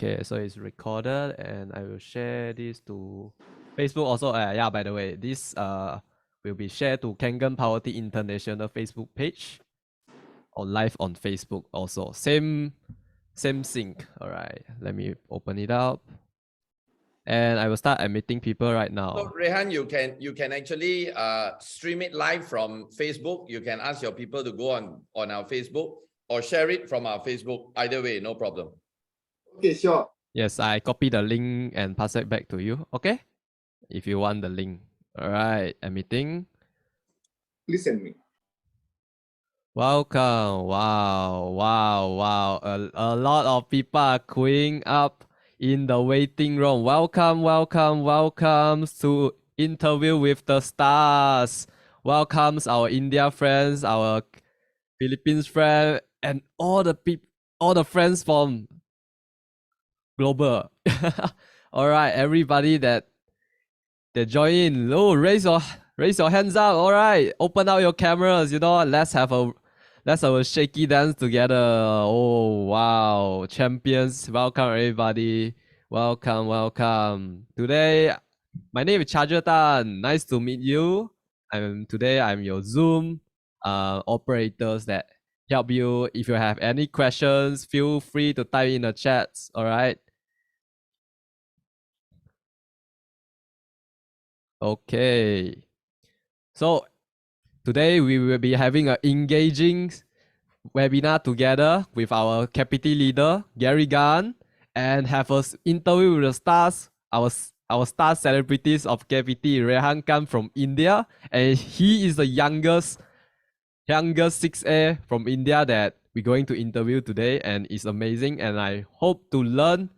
Okay, so it's recorded and I will share this to Facebook also. Yeah, by the way, this will be shared to Kangen Power Team International Facebook page or live on Facebook also. Same sync. All right, let me open it up. And I will start admitting people right now. So Rehan, you can actually stream it live from Facebook. You can ask your people to go on our Facebook or share it from our Facebook. Either way, no problem. Okay, sure. Yes, I copy the link and pass it back to you. Okay, if you want the link. All right, admitting. Please send me. Welcome. Wow. A lot of people are queuing up in the waiting room. Welcome to Interview with the Stars. Welcomes our India friends, our Philippines friends, and all the friends from global. All right, everybody that join in. Oh, raise your hands up. All right, open out your cameras. Let's have a shaky dance together. Oh wow, champions! Welcome everybody. Welcome. Today, my name is Charger Tan. Nice to meet you. Today I'm your Zoom operators that help you. If you have any questions, feel free to type in the chats. All right. Okay. So today we will be having an engaging webinar together with our KPT leader, Gary Gan, and have an interview with the stars, our star celebrities of KPT, Rehan Khan from India. And he is the youngest 6A from India that we're going to interview today, and it's amazing. And I hope to learn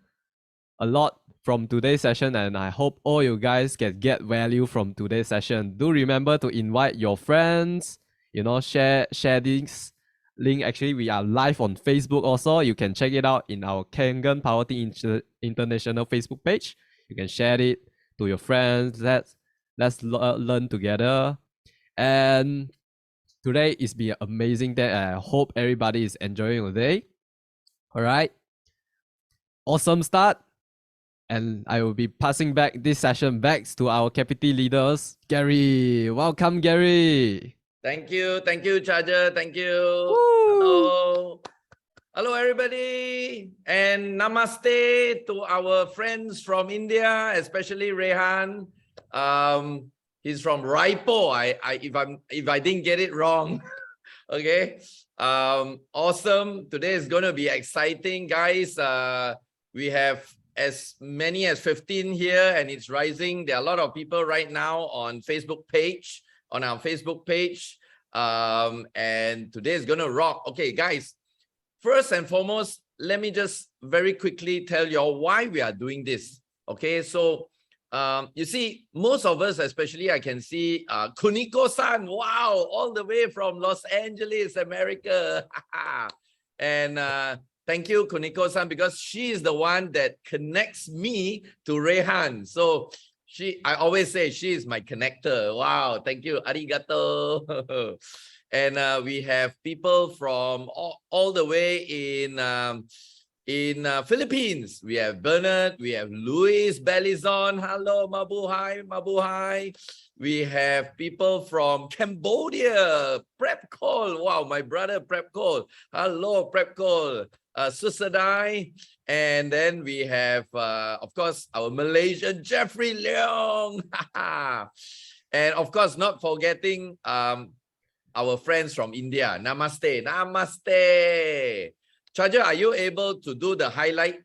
a lot from today's session, and I hope all you guys can get value from today's session. Do remember to invite your friends, share this link. Actually, we are live on Facebook also. You can check it out in our Kangen Power Team International Facebook page. You can share it to your friends. Let's learn together. And today is be an amazing day. I hope everybody is enjoying the day. All right. Awesome start. And I will be passing back this session back to our KPT leaders. Gary, welcome, Gary. Thank you, Charger. Thank you. Woo! Hello, everybody, and namaste to our friends from India, especially Rehan. He's from Raipo. If I didn't get it wrong, okay. Awesome. Today is going to be exciting, guys. We have as many as 15 here, and it's rising. There are a lot of people right now on our Facebook page. And today is gonna rock. Okay, guys, first and foremost, let me just very quickly tell you all why we are doing this. Okay, so you see, most of us, especially I can see Kuniko-san, wow, all the way from Los Angeles, America. And thank you, Kuniko-san, because she is the one that connects me to Rehan. So I always say she is my connector. Wow, thank you, arigato. And we have people from all the way in Philippines. We have Bernard, we have Luis Belizon. Hello, mabuhay. We have people from Cambodia, Prep Call. Wow, my brother Prep Call. Hello, Prep Call. Susadai. And then we have, of course, our Malaysian Jeffrey Leong. And of course, not forgetting our friends from India. Namaste. Charger, are you able to do the highlight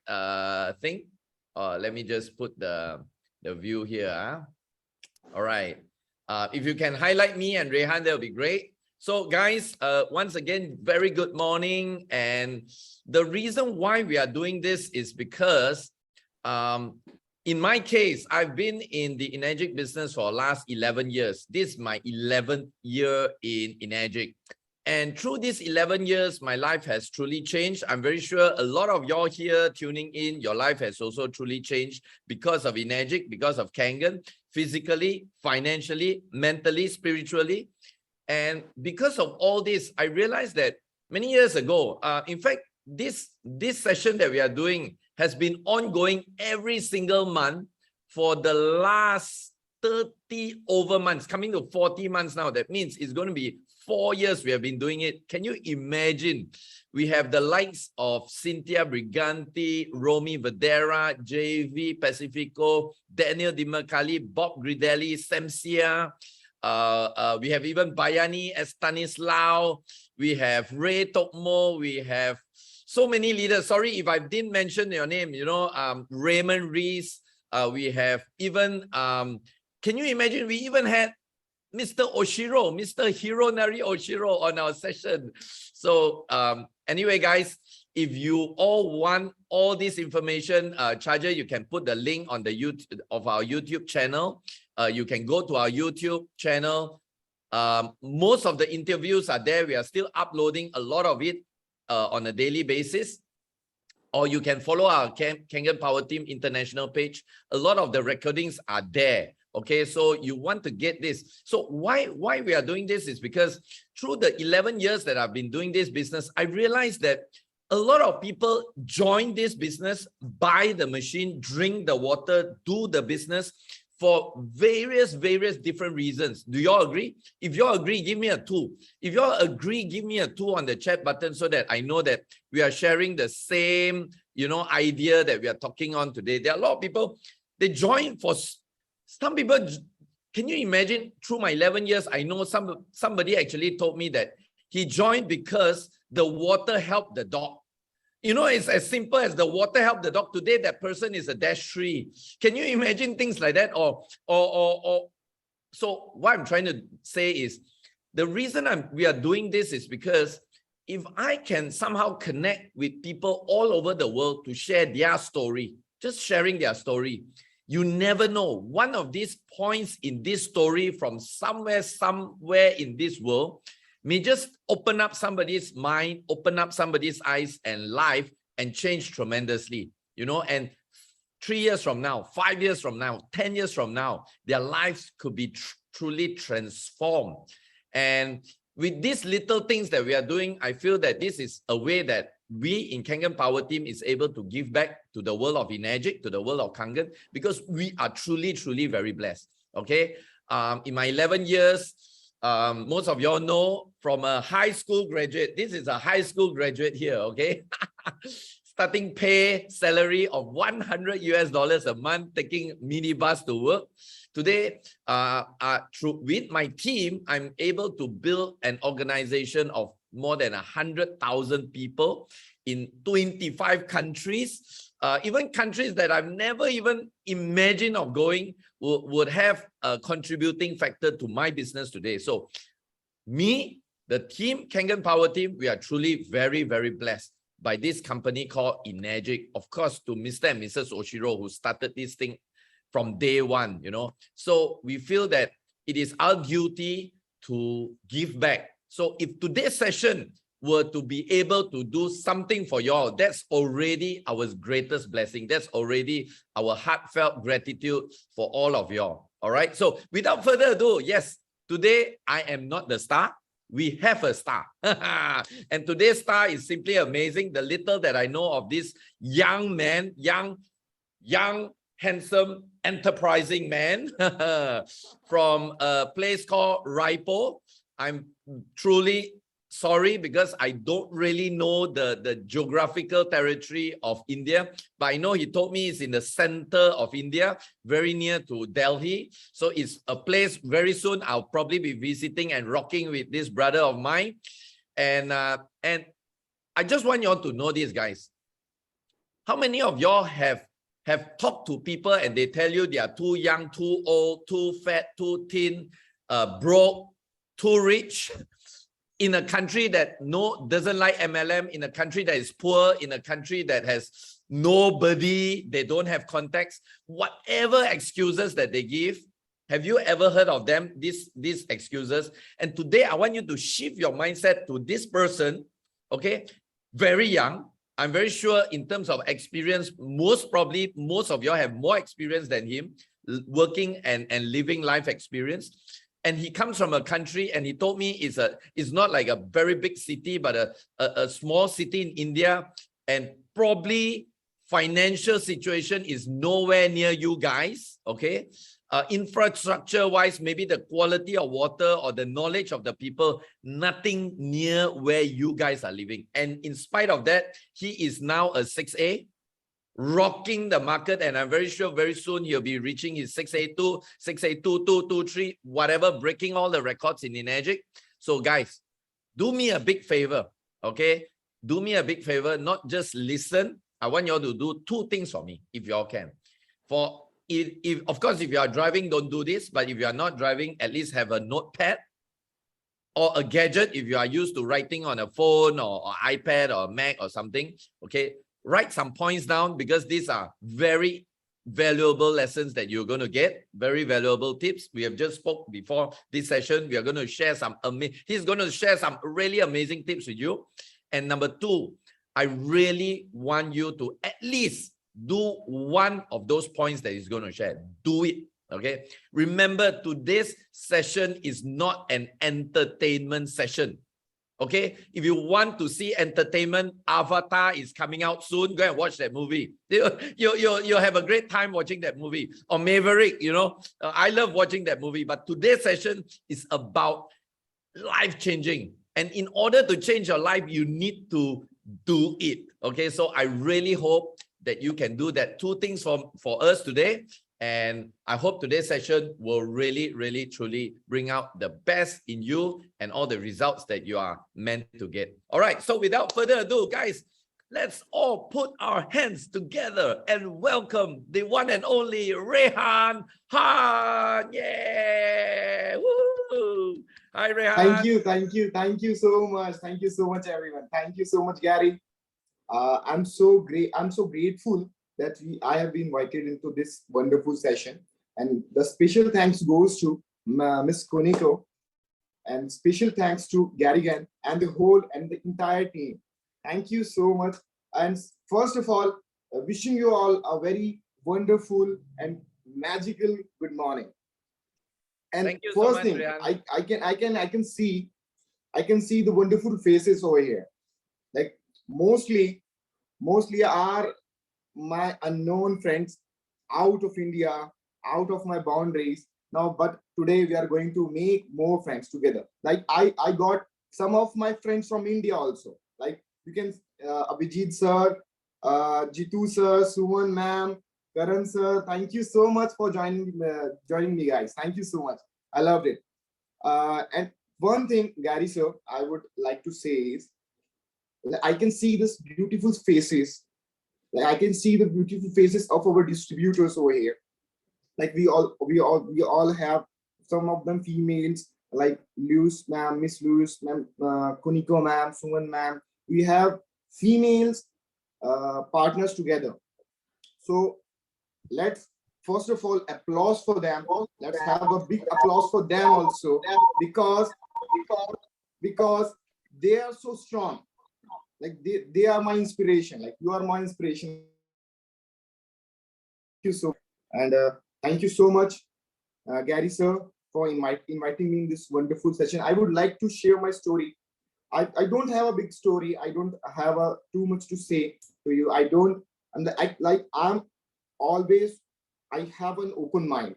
thing? Let me just put the view here. All right. If you can highlight me and Rehan, that would be great. So guys, once again, very good morning. And the reason why we are doing this is because in my case, I've been in the Energic business for the last 11 years. This is my 11th year in Energic. And through these 11 years, my life has truly changed. I'm very sure a lot of y'all here tuning in, your life has also truly changed because of Energic, because of Kangen, physically, financially, mentally, spiritually. And because of all this, I realized that many years ago, in fact, this session that we are doing has been ongoing every single month for the last 30 over months, coming to 40 months now. That means it's going to be 4 years we have been doing it. Can you imagine? We have the likes of Cynthia Briganti, Romy Vadera, JV Pacifico, Daniel Dimacali, Bob Gridelli, Samsia. We have even Bayani Estanislao. We have Ray Tokmo. We have so many leaders. Sorry if I didn't mention your name, Raymond Rees. We have even, can you imagine? We even had Mr. Oshiro, Mr. Hironari Oshiro on our session. So anyway, guys, if you all want all this information, Charger, you can put the link on the YouTube of our YouTube channel. You can go to our YouTube channel. Most of the interviews are there. We are still uploading a lot of it on a daily basis. Or you can follow our Kangen Power Team International page. A lot of the recordings are there. Okay, so you want to get this. So why we are doing this is because through the 11 years that I've been doing this business, I realized that a lot of people join this business, buy the machine, drink the water, do the business for various different reasons. Do you all agree? If you all agree, give me a 2. If you all agree, give me a 2 on the chat button so that I know that we are sharing the same, idea that we are talking on today. There are a lot of people, they join for some people. Can you imagine? Through my 11 years, I know somebody actually told me that he joined because the water helped the dog. It's as simple as the water helped the dog. Today, that person is a -3. Can you imagine things like that? So what I'm trying to say is, the reason we are doing this is because if I can somehow connect with people all over the world to share their story, just sharing their story, you never know. One of these points in this story from somewhere in this world may just open up somebody's mind, open up somebody's eyes and life and change tremendously, and 3 years from now, 5 years from now, 10 years from now, their lives could be truly transformed. And with these little things that we are doing, I feel that this is a way that we in Kangen Power Team is able to give back to the world of Enagic, to the world of Kangen, because we are truly very blessed. Okay. In my 11 years, most of y'all know from a high school graduate. This is a high school graduate here. Okay. Starting pay salary of $100 a month, taking minibus to work. Today, with my team, I'm able to build an organization of more than 100,000 people in 25 countries. Even countries that I've never even imagined of going would have a contributing factor to my business today. So me, the team, Kangen Power Team, we are truly very blessed by this company called Enagic. Of course, to Mr. and Mrs. Oshiro, who started this thing from day one, So we feel that it is our duty to give back. So if today's session were to be able to do something for y'all, that's already our greatest blessing. That's already our heartfelt gratitude for all of y'all. All right. So without further ado, yes, today I am not the star. We have a star. And today's star is simply amazing. The little that I know of this young man, young, handsome, enterprising man from a place called Raipo. I'm truly sorry because I don't really know the geographical territory of India, but I know he told me it's in the center of India, very near to Delhi. So it's a place very soon I'll probably be visiting and rocking with this brother of mine. And I just want y'all to know this, guys. How many of y'all have talked to people and they tell you they are too young, too old, too fat, too thin, broke, too rich, in a country that doesn't like MLM, in a country that is poor, in a country that has nobody, they don't have contacts, whatever excuses that they give? Have you ever heard of them, these excuses? And today I want you to shift your mindset to this person, okay? Very young. I'm very sure in terms of experience, most of you have more experience than him, working and living life experience. And he comes from a country, and he told me it's not like a very big city, but a small city in India. And probably financial situation is nowhere near you guys, okay? Infrastructure-wise, maybe the quality of water or the knowledge of the people, nothing near where you guys are living. And in spite of that, he is now a 6A, rocking the market, and I'm very sure very soon he'll be reaching his 6A2, 6A2, 223, whatever, breaking all the records in Energic. So guys, do me a big favor, okay? Do me a big favor, not just listen. I want you all to do two things for me, if you all can. If of course, if you are driving, don't do this. But if you are not driving, at least have a notepad or a gadget. If you are used to writing on a phone or iPad or Mac or something, okay? Write some points down, because these are very valuable lessons that you're going to get, very valuable tips. We have just spoke before this session. We are going to share some he's going to share some really amazing tips with you. And number two, I really want you to at least do one of those points that he's going to share. Do it. Okay. Remember, today's session is not an entertainment session. Okay, if you want to see entertainment, Avatar is coming out soon. Go and watch that movie. You'll have a great time watching that movie. Or Maverick, you know, I love watching that movie. But today's session is about life-changing. And in order to change your life, you need to do it. Okay, so I really hope that you can do that. Two things for us today. And I hope today's session will really, really, truly bring out the best in you and all the results that you are meant to get. All right, so without further ado, guys, let's all put our hands together and welcome the one and only Rehan Khan. Yeah! Woo! Hi, Rehan. Thank you so much. Thank you so much, everyone. Thank you so much, Gary. I'm so grateful that I have been invited into this wonderful session, and the special thanks goes to Miss Koniko, and special thanks to Gary Gan and the entire team. Thank you so much. And first of all, wishing you all a very wonderful and magical good morning. And Thank you first so much, thing, Rehan. I can see the wonderful faces over here. Like mostly are my unknown friends out of India, out of my boundaries now, but today we are going to make more friends together. Like I got some of my friends from India also. Like you can Abhijit sir, Jitu sir, Suman ma'am, Karan sir. Thank you so much for joining me, guys. Thank you so much. I loved it. And one thing, Gary sir, I would like to say is I can see this beautiful faces. Like I can see the beautiful faces of our distributors over here. Like we all have, some of them females, like Luz ma'am, Miss Luz ma'am, Kuniko ma'am, Suman ma'am. We have females partners together. So let's first of all applause for them. Let's have a big applause for them also, because they are so strong. Like they are my inspiration. Like you are my inspiration. Thank you so, and thank you so much, Gary sir, for inviting me in this wonderful session. I would like to share my story. I don't have a big story. I don't have too much to say to you. I have an open mind.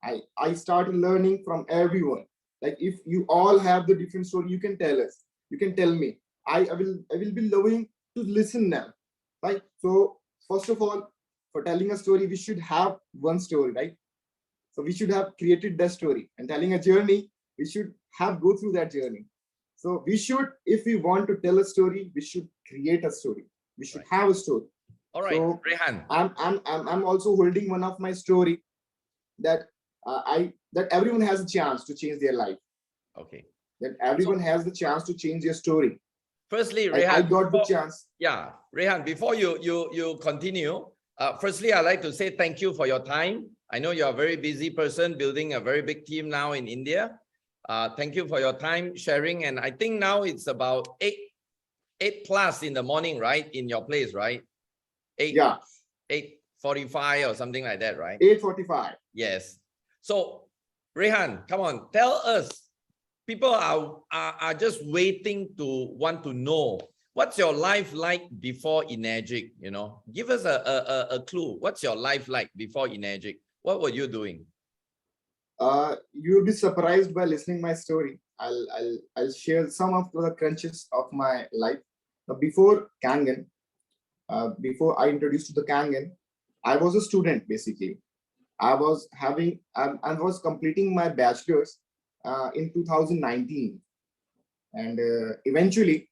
I started learning from everyone. Like if you all have the different story, you can tell us. You can tell me. I will be loving to listen now. Right. So first of all, for telling a story, we should have one story, right? So we should have created that story, and telling a journey, we should have go through that journey. So we should, if we want to tell a story, we should create a story. We should have a story. All right, so Rehan. I'm also holding one of my story that that everyone has a chance to change their life. Okay. That everyone has the chance to change their story. Firstly, Like Rehan, I got the chance. Yeah, Rehan, before you continue, firstly, I'd like to say thank you for your time. I know you're a very busy person building a very big team now in India. Thank you for your time sharing. And I think now it's about 8+ in the morning, right? In your place, right? 8:45 or something like that, right? 8:45. Yes. So, Rehan, come on, tell us. People are just waiting to want to know what's your life like before Energic? You know, give us a clue. What's your life like before Energic? What were you doing? You'll be surprised by listening my story. I'll share some of the crunches of my life. Before Kangen, before I introduced to the Kangen, I was a student basically. I was completing my bachelor's in 2019, and eventually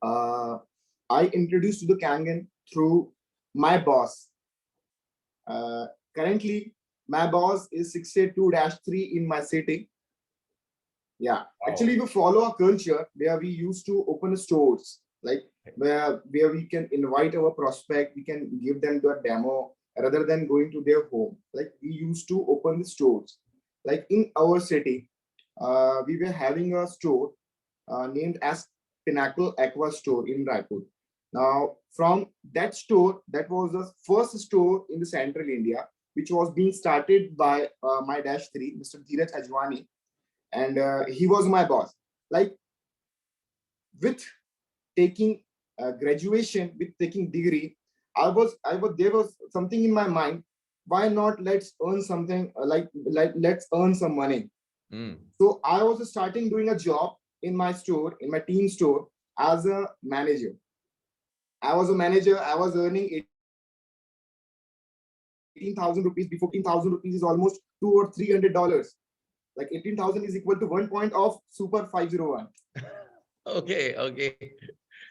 I introduced to the Kangen through my boss. Currently, my boss is 682-3 in my city. Yeah, Wow. actually, we follow a culture where we used to open stores, like where we can invite our prospect, we can give them the demo rather than going to their home. Like we used to open the stores. Like in our city, we were having a store named as Pinnacle Aqua Store in Raipur. Now, from that store, that was the first store in the central India, which was being started by my dash three, Mr. Dheeraj Ajwani, and he was my boss. Like with taking graduation, with taking degree, there was something in my mind. Why not let's earn something like let's earn some money. So I was starting doing a job in my store, in my team store, as a manager. I was a manager. I was earning 18,000 rupees. Before 18,000 rupees is almost $200 or $300. Like 18,000 is equal to 1 point of Super 501. Okay, okay.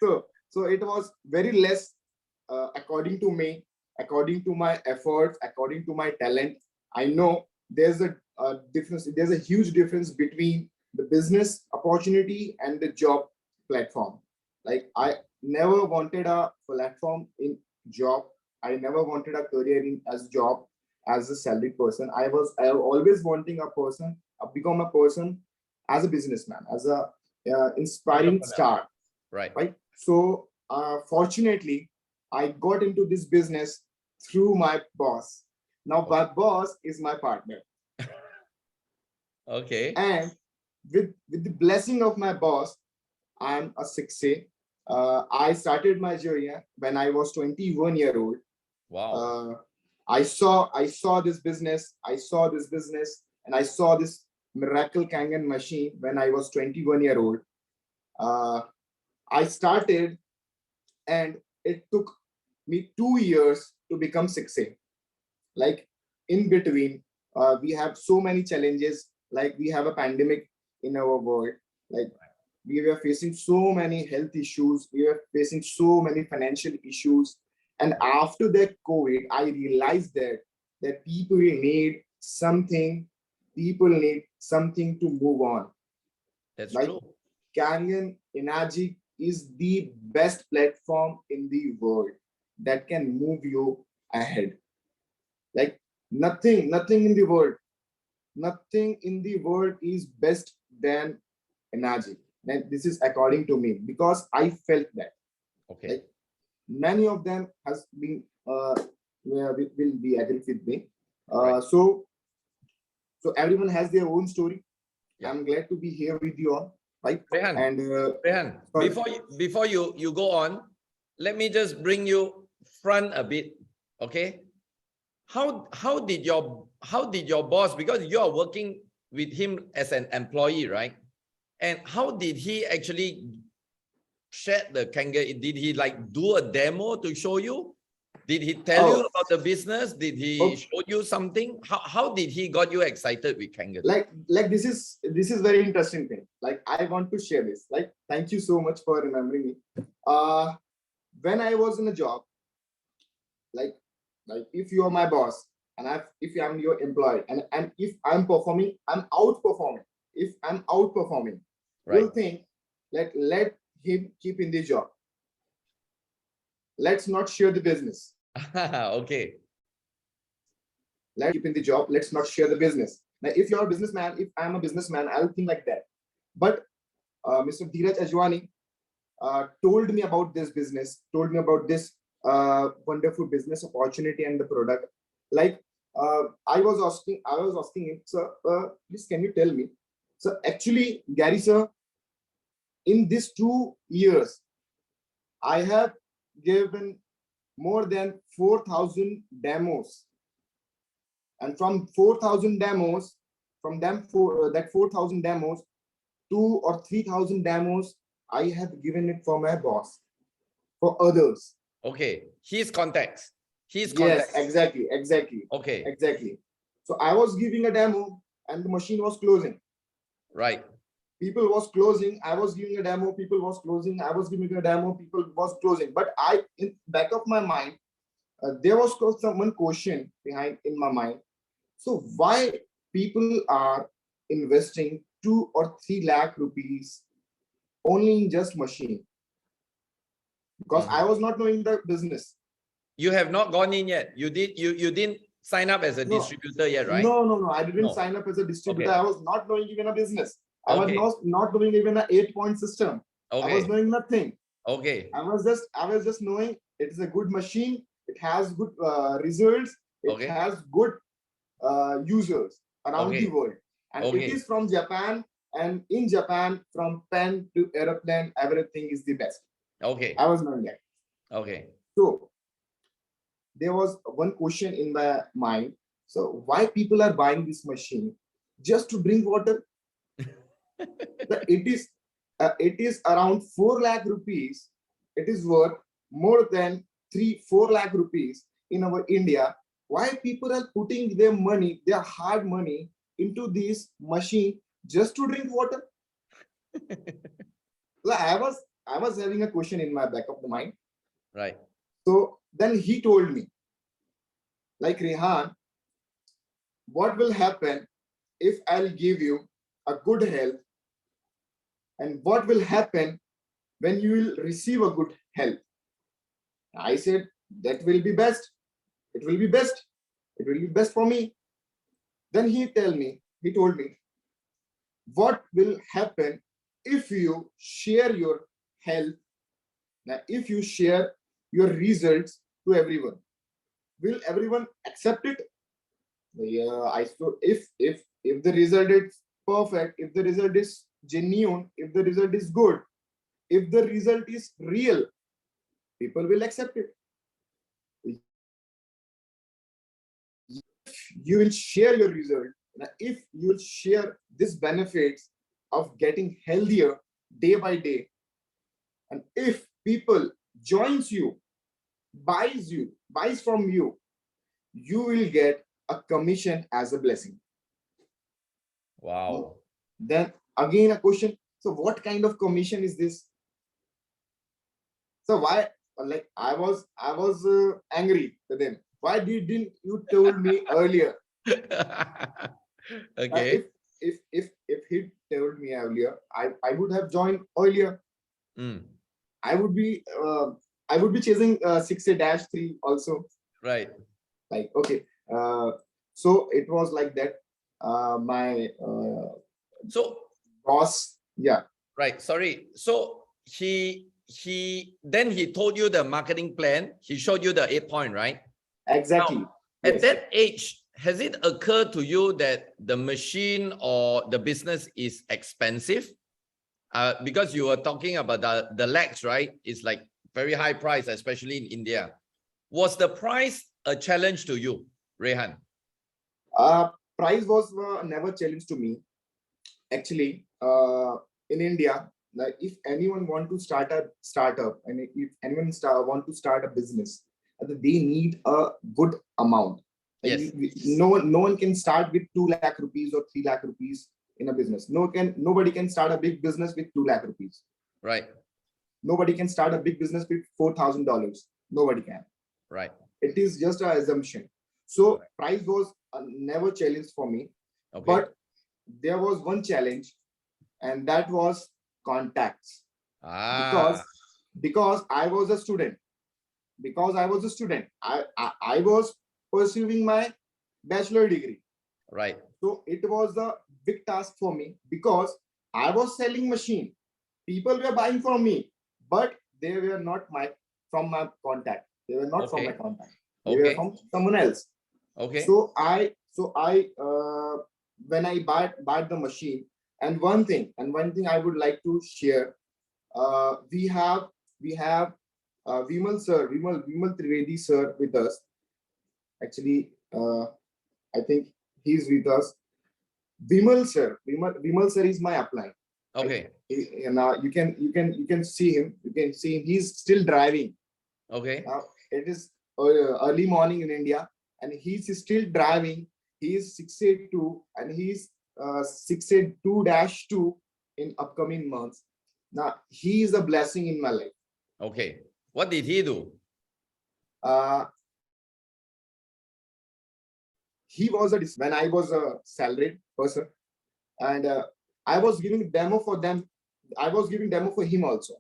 So it was very less according to me, according to my efforts, according to my talent. I know there's a difference. There's a huge difference between the business opportunity and the job platform. Like I never wanted a platform in job. I never wanted a career in as job as a salaried person. I always wanting a person, become a person as a businessman, as a inspiring star. Right. So fortunately, I got into this business through my boss. Now my boss is my partner. Okay. And with the blessing of my boss, I'm a 6A. I started my journey when I was 21-year-old. Wow. I saw this business. And I saw this miracle Kangen machine when I was 21-year-old. I started, and it took me 2 years to become 6A. Like in between, we have so many challenges. Like we have a pandemic in our world. Like we were facing so many health issues. We were facing so many financial issues. And after that COVID, I realized that people need something. People need something to move on. That's like true. Kangen Energy is the best platform in the world that can move you ahead. Like nothing in the world is best than Energy. And this is according to me, because I felt that. Okay. Like many of them has been will be agree with me. Right. So everyone has their own story. Yeah. I'm glad to be here with you all. Right. Rehan, And Rehan, before you go on, let me just bring you front a bit. Okay. How did your boss, because you are working with him as an employee, right? And how did he actually share the Kangen? Did he like do a demo to show you? Did he tell you about the business? Did he show you something? How did he got you excited with Kangen? Like this is very interesting thing. Like I want to share this. Like thank you so much for remembering me. When I was in a job, like if you are my boss and if I'm your employee, and if I'm performing, I'm outperforming. If I'm outperforming, Right. you'll think let him keep in the job. Let's not share the business. Okay. Let's keep in the job. Let's not share the business. Now, if you're a businessman, if I'm a businessman, I'll think like that. But Mr. Dheeraj Ajwani told me about this business, told me about this wonderful business opportunity and the product. Like I was asking him, sir, please can you tell me? So actually, Gary sir, in these 2 years, I have given more than 4,000 demos, and from 4,000 demos, from them that 4,000 demos, 2 or 3,000 demos I have given it for my boss, for others. Okay. His contacts. His Yes, contacts. exactly. Okay. Exactly. So I was giving a demo and the machine was closing. Right. People was closing, I was giving a demo, people was closing, I was giving a demo, people was closing. But I, in back of my mind, there was one question behind in my mind. So why people are investing 2 or 3 lakh rupees only in just machine? Because I was not knowing the business. You have not gone in yet. You didn't sign up as a distributor yet, right? No. I didn't No. sign up as a distributor. Okay. I was not knowing even a business. I Okay. was not doing even an 8-point system. I was Okay. knowing nothing. Okay. I was just knowing it is a good machine. It has good results. It Okay. has good users around the Okay. world, and it Okay. is from Japan. And in Japan, from pen to aeroplane, everything is the best. Okay. I was knowing that. Okay. So there was one question in my mind. So why people are buying this machine just to drink water? It is around 4 lakh rupees. It is worth more than 3-4 lakh rupees in our India. Why people are putting their money, their hard money, into this machine just to drink water? So I was having a question in my back of the mind. Right. So then he told me, like, Rehan, what will happen if I'll give you a good health, and what will happen when you will receive a good health? I said, that will be best. It will be best. It will be best for me. Then he told me, what will happen if you share your health, if you share your results to everyone? Will everyone accept it? Yeah, I so if the result is perfect, if the result is genuine, if the result is good, if the result is real, people will accept it. You will share your result. If you will share this benefits of getting healthier day by day, and if people joins you, buys from you, you will get a commission as a blessing. Wow. Then again a question. So what kind of commission is this? So why, like, I was angry with him. Why didn't you told me earlier? Okay. If he told me earlier, I would have joined earlier. Mm. I would be chasing 6A-3 also. Right. Like, okay, so it was like that. My So boss, yeah, right. Sorry. So then he told you the marketing plan. He showed you the 8-point, right? exactly. Now, at Yes. that age, has it occurred to you that the machine or the business is expensive? Because you were talking about the lakhs, right? It's like very high price, especially in India. Was the price a challenge to you, Rehan? Price was never challenge to me. Actually, in India, like, if anyone want to start a startup, and if anyone want to start a business, they need a good amount. Like, Yes. no one can start with 2 lakh rupees or 3 lakh rupees in a business. Nobody can start a big business with 2 lakh rupees. Right. Nobody can start a big business with $4,000. Nobody can. Right. It is just an assumption. So price was never challenge for me. Okay. But there was one challenge, and that was contacts. Because I was a student. I was pursuing my bachelor degree. Right. So it was a big task for me, because I was selling machine. People were buying from me, but they were not from my contact. They were not from my contact. They were from someone else. Okay. So I when I bought the machine, and one thing I would like to share, we have Vimal Trivedi sir with us. Actually, I think he's with us. Vimal sir is my upline. Okay. And you can see him. You can see him. He's still driving. Okay. Now it is early morning in India, and he's still driving. He is 682, and he's 682-2 in upcoming months. Now he is a blessing in my life. Okay. What did he do? He was when I was a salaried person, and I was giving demo for them. I was giving demo for him also.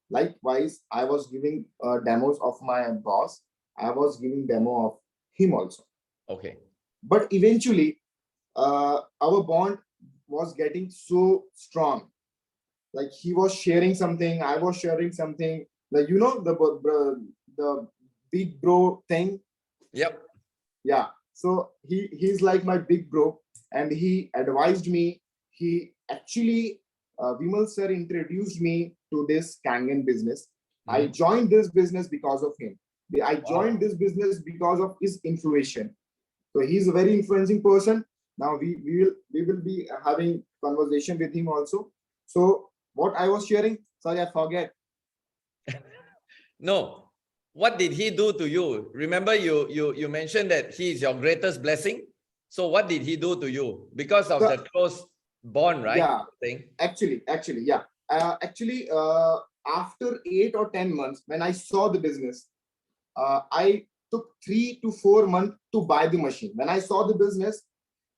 Likewise, I was giving demos of my boss. I was giving demo of him also. Okay. But eventually, our bond was getting so strong. Like he was sharing something, I was sharing something. Like the big bro thing. Yep. Yeah. So he's like my big bro, and he advised me. He actually Vimal sir introduced me to this Kangen business. I joined this business because of him. I joined this business because of his influence. So he's a very influencing person. Now we will be having conversation with him also. So what I was sharing, sorry, I forget. No. What did he do to you? Remember, you mentioned that he is your greatest blessing. So what did he do to you? Because of the close bond, right? Yeah. Actually, yeah. After 8 or 10 months, when I saw the business, I took 3 to 4 months to buy the machine. When I saw the business,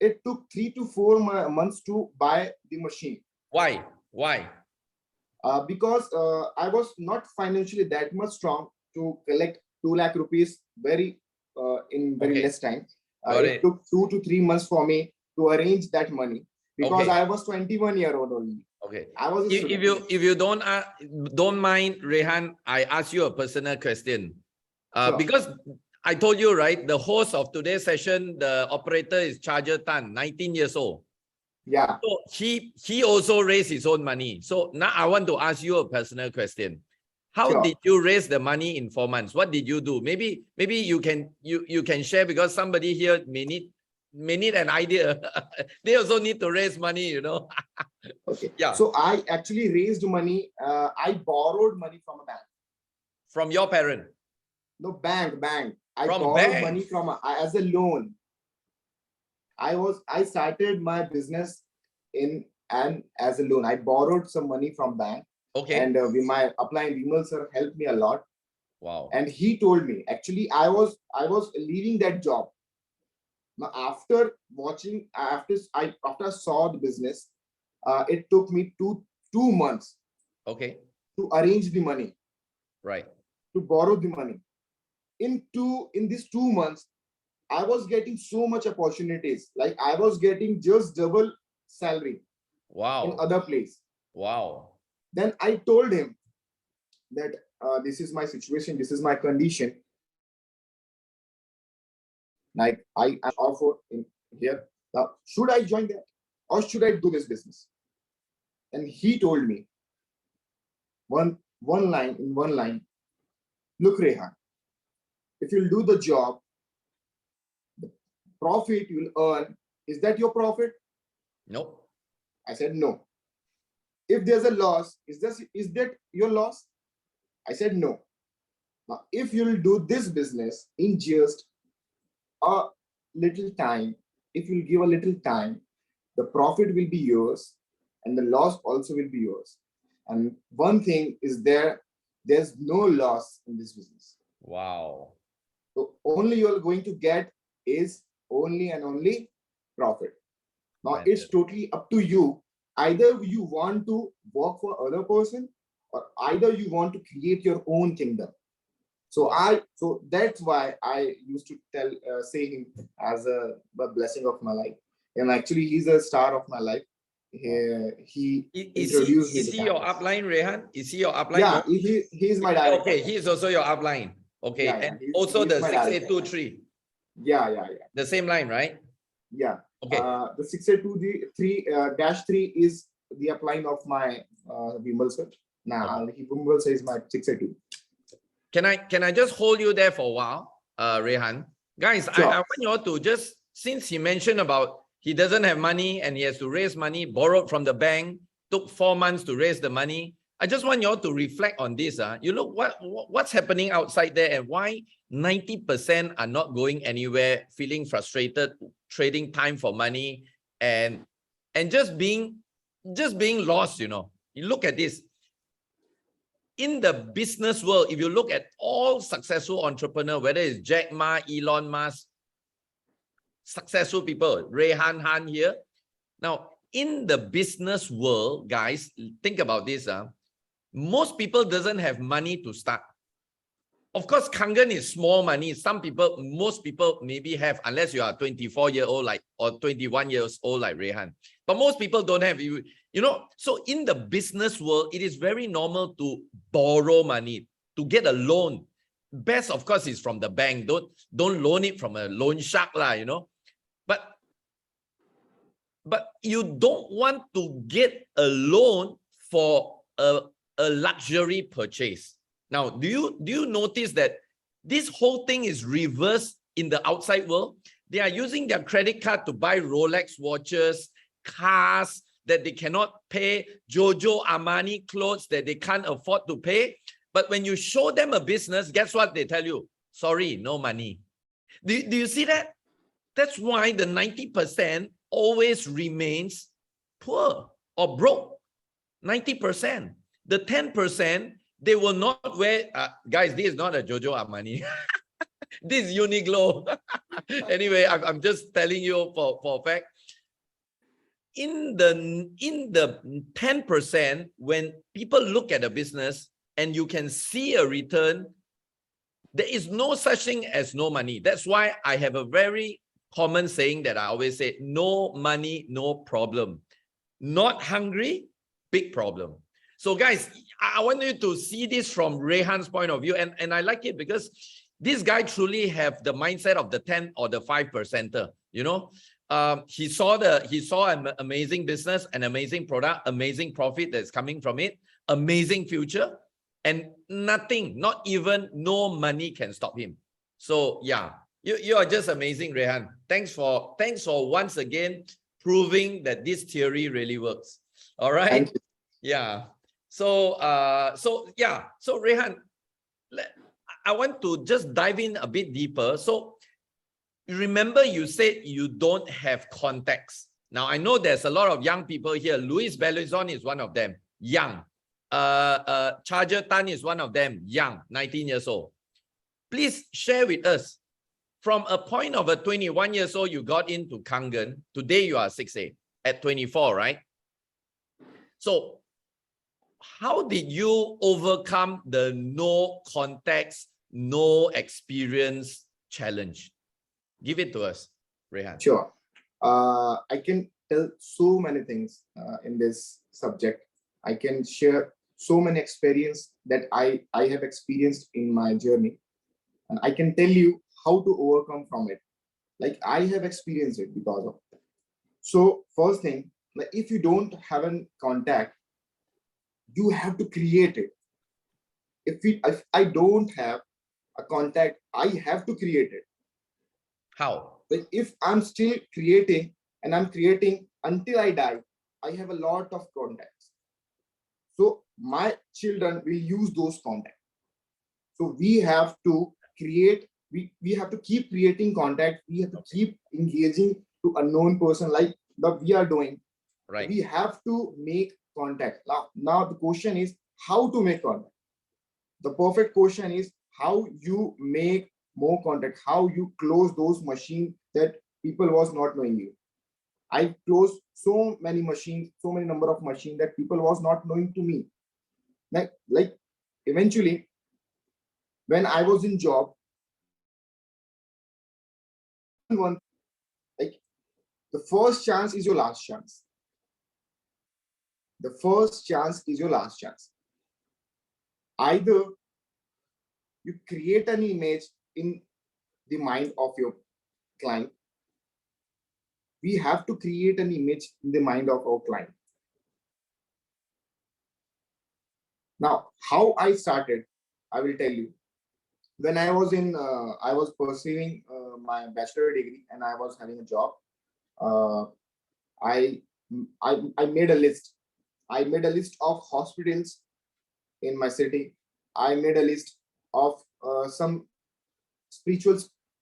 it took 3 to 4 months to buy the machine. Why? Why? Because I was not financially that much strong to collect 2 lakh rupees in very less time. It took 2 to 3 months for me to arrange that money, because I was 21-year-old only. Okay. I was if you don't mind, Rehan, I ask you a personal question. Sure. Because I told you, right, the host of today's session, the operator is Charger Tan, 19 years old. Yeah. So he also raised his own money. So now I want to ask you a personal question. How did you raise the money in 4 months? What did you do? Maybe you can share, because somebody here may need an idea. They also need to raise money, you know. Okay. Yeah. So I actually raised money. I borrowed money from a bank. From your parent? No, bank. I from borrowed bank. money from as a loan. I started my business as a loan. I borrowed some money from bank. Okay. And my upline Vimal sir helped me a lot. Wow. And he told me, actually, I was leaving that job. Now, after I saw the business, it took me two months. Okay. To arrange the money. Right. To borrow the money. In these 2 months, I was getting so much opportunities. Like I was getting just double salary. Wow. In other place. Wow. Then I told him that this is my situation, this is my condition. Like I offer in here. Now, should I join that or should I do this business? And he told me one line, look, Rehan, if you'll do the job, the profit you'll earn, is that your profit? No. I said no. If there's a loss, is that your loss? I said no. Now, if you'll do this business in just a little time, if you'll give a little time, the profit will be yours and the loss also will be yours. And one thing is there's no loss in this business. Wow. So only you're going to get is only and only profit. Now it's totally up to you. Either you want to work for other person, or either you want to create your own kingdom. So so that's why I used to say him as a blessing of my life. And actually he's a star of my life. He introduced me. Is he your upline, Rehan? Is he your upline? Yeah, he's my director. Okay, he is also your upline. Okay, yeah, and also the 6823. Yeah. The same line, right? Yeah. Okay. The 682-3 is the upline of my Vimal sir. Nah, he will say is my 682. Can I just hold you there for a while, Rehan? Guys, Sure. I want you all to just, since he mentioned about he doesn't have money and he has to raise money, borrowed from the bank, took 4 months to raise the money. I just want you all to reflect on this. You look what's happening outside there and why 90% are not going anywhere, feeling frustrated, trading time for money, and just being lost, you know. You look at this. In the business world, if you look at all successful entrepreneurs, whether it's Jack Ma, Elon Musk, successful people, Rehan Khan here. Now, in the business world, guys, think about this. Most people doesn't have money to start. Of course, Kangen is small money. Most people maybe have, unless you are 24-year-old like or 21 years old like Rehan. But most people don't have. You know, so in the business world, it is very normal to borrow money, to get a loan. Best, of course, is from the bank. Don't loan it from a loan shark, you know. But you don't want to get a loan for a luxury purchase. Now, do you notice that this whole thing is reversed in the outside world? They are using their credit card to buy Rolex watches, cars that they cannot pay, Giorgio Armani clothes that they can't afford to pay. But when you show them a business, guess what they tell you? Sorry, no money. Do you see that? That's why the 90% always remains poor or broke. 90%. The 10%, they will not wear, guys, this is not a Giorgio Armani. This is Uniqlo. Anyway, I'm just telling you for a fact. In the 10%, when people look at a business and you can see a return, there is no such thing as no money. That's why I have a very common saying that I always say, no money, no problem. Not hungry, big problem. So guys, I want you to see this from Rehan's point of view. And I like it because this guy truly have the mindset of the 10 or the 5%er, you know. He saw an amazing business, an amazing product, amazing profit that's coming from it, amazing future, and nothing, not even no money can stop him. So yeah, you are just amazing, Rehan. Thanks for once again proving that this theory really works. All right. Thank you. Yeah. So Rehan, I want to just dive in a bit deeper. So remember you said you don't have contacts. Now I know there's a lot of young people here. Luis Belizon is one of them, young. Charger Tan is one of them, young, 19 years old. Please share with us, from a point of a 21 years old, you got into Kangen. Today you are 6'8", at 24, right? So how did you overcome the no contacts, no experience challenge? Give it to us, Rehan. Sure. I can tell so many things in this subject. I can share so many experience that I have experienced in my journey. And I can tell you how to overcome from it. Like I have experienced it because of it. So first thing, like if you don't have a contact, you have to create it. If I don't have a contact, I have to create it. How? Like if I'm still creating and I'm creating until I die, I have a lot of contacts. So my children will use those contacts. So we have to create, we have to keep creating contact. We have to keep engaging to unknown person like that we are doing. Right. We have to make contact. Now the question is how to make contact. The perfect question is how you make more contact, how you close those machines that people was not knowing you. I closed so many machines, so many number of machines that people was not knowing to me. Like eventually, when I was in job, like the first chance is your last chance. The first chance is your last chance. Either you create an image in the mind of your client. We have to create an image in the mind of our client. Now, how I started, I will tell you. When I was I was pursuing my bachelor degree and I was having a job. Uh, I, I made a list. I made a list of hospitals in my city. I made a list of some spiritual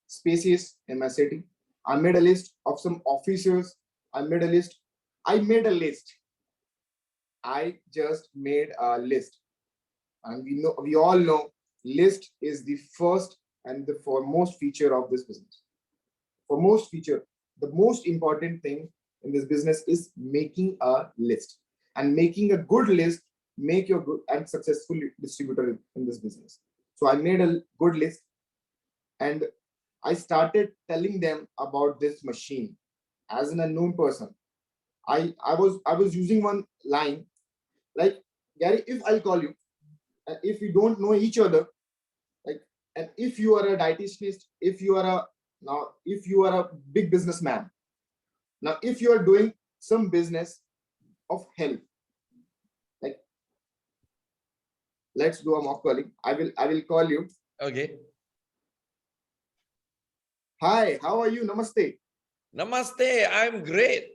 spaces in my city. I made a list of some officers. I made a list. I made a list. I just made a list. And we all know list is the first and the foremost feature of this business. Foremost feature, the most important thing in this business is making a list, and making a good list make you a good and successful distributor in this business. So I made a good list and I started telling them about this machine as an unknown person. I was using one line like, Gary, if I'll call you, if we don't know each other, like, and if you are a dietitianist, if you are a now if you are a big businessman, now if you are doing some business of health, like, let's do a mock calling. I will call you. Okay. Hi, how are you? Namaste. Namaste. I'm great.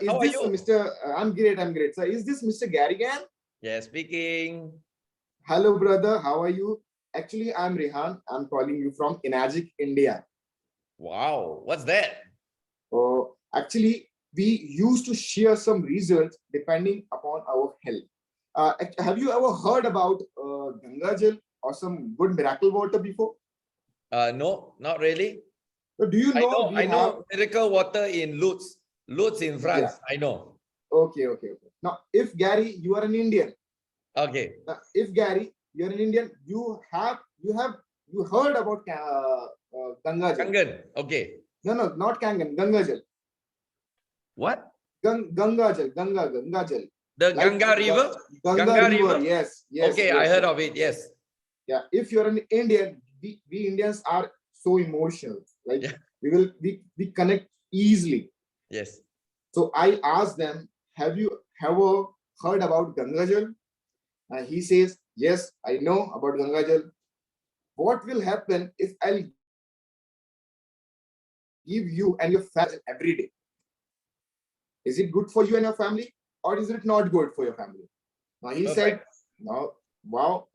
Is How are this you? Mr. I'm great. I'm great. So is this Mr. Gary Gan? Yeah, speaking. Hello, brother. How are you? Actually, I'm Rehan. I'm calling you from Inagic, India. Wow. What's that? Actually, we used to share some results depending upon our health. Have you ever heard about Ganga Jal or some good miracle water before? No, not really. So do you know we I have? know miracle water in Lutz. Lutz in France. Yeah. I know. Okay. Now, if Gary, you are an Indian. Okay. If Gary, you're an Indian, you heard about Ganga Jal. Kangen. Okay. No, not Kangen, Ganga Jal. What? Ganga Jal, Ganga Jal. The Like Ganga River? Ganga River, yes. Okay, I heard of it. Yes. Yeah, if you're an Indian, we Indians are so emotional. Like, Yeah. we connect easily. Yes. So I asked them, have you ever heard about Ganga Jal? He says, yes, I know about Ganga Jal. What will happen if I'll give you and your family every day? Is it good for you and your family, or is it not good for your family? Now he said, no, wow,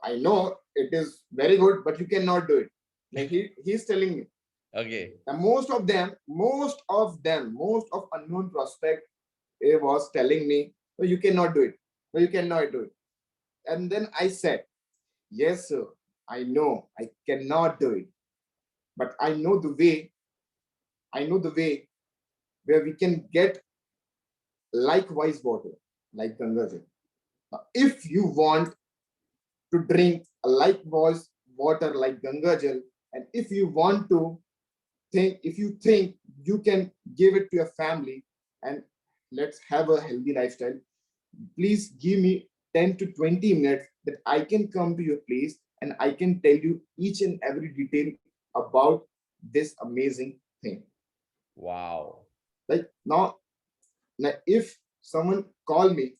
I know it is very good, but you cannot do it. Like he's telling me. Okay. And most of unknown prospect was telling me, no, you cannot do it. No, you cannot do it. And then I said, yes, sir, I know I cannot do it. But I know the way where we can get likewise water, like Ganga Ji. If you want to drink a likewise water like Ganga Jal, and if you want to if you think you can give it to your family and let's have a healthy lifestyle, please give me 10 to 20 minutes that I can come to your place and I can tell you each and every detail about this amazing thing. Wow. Like now if someone call me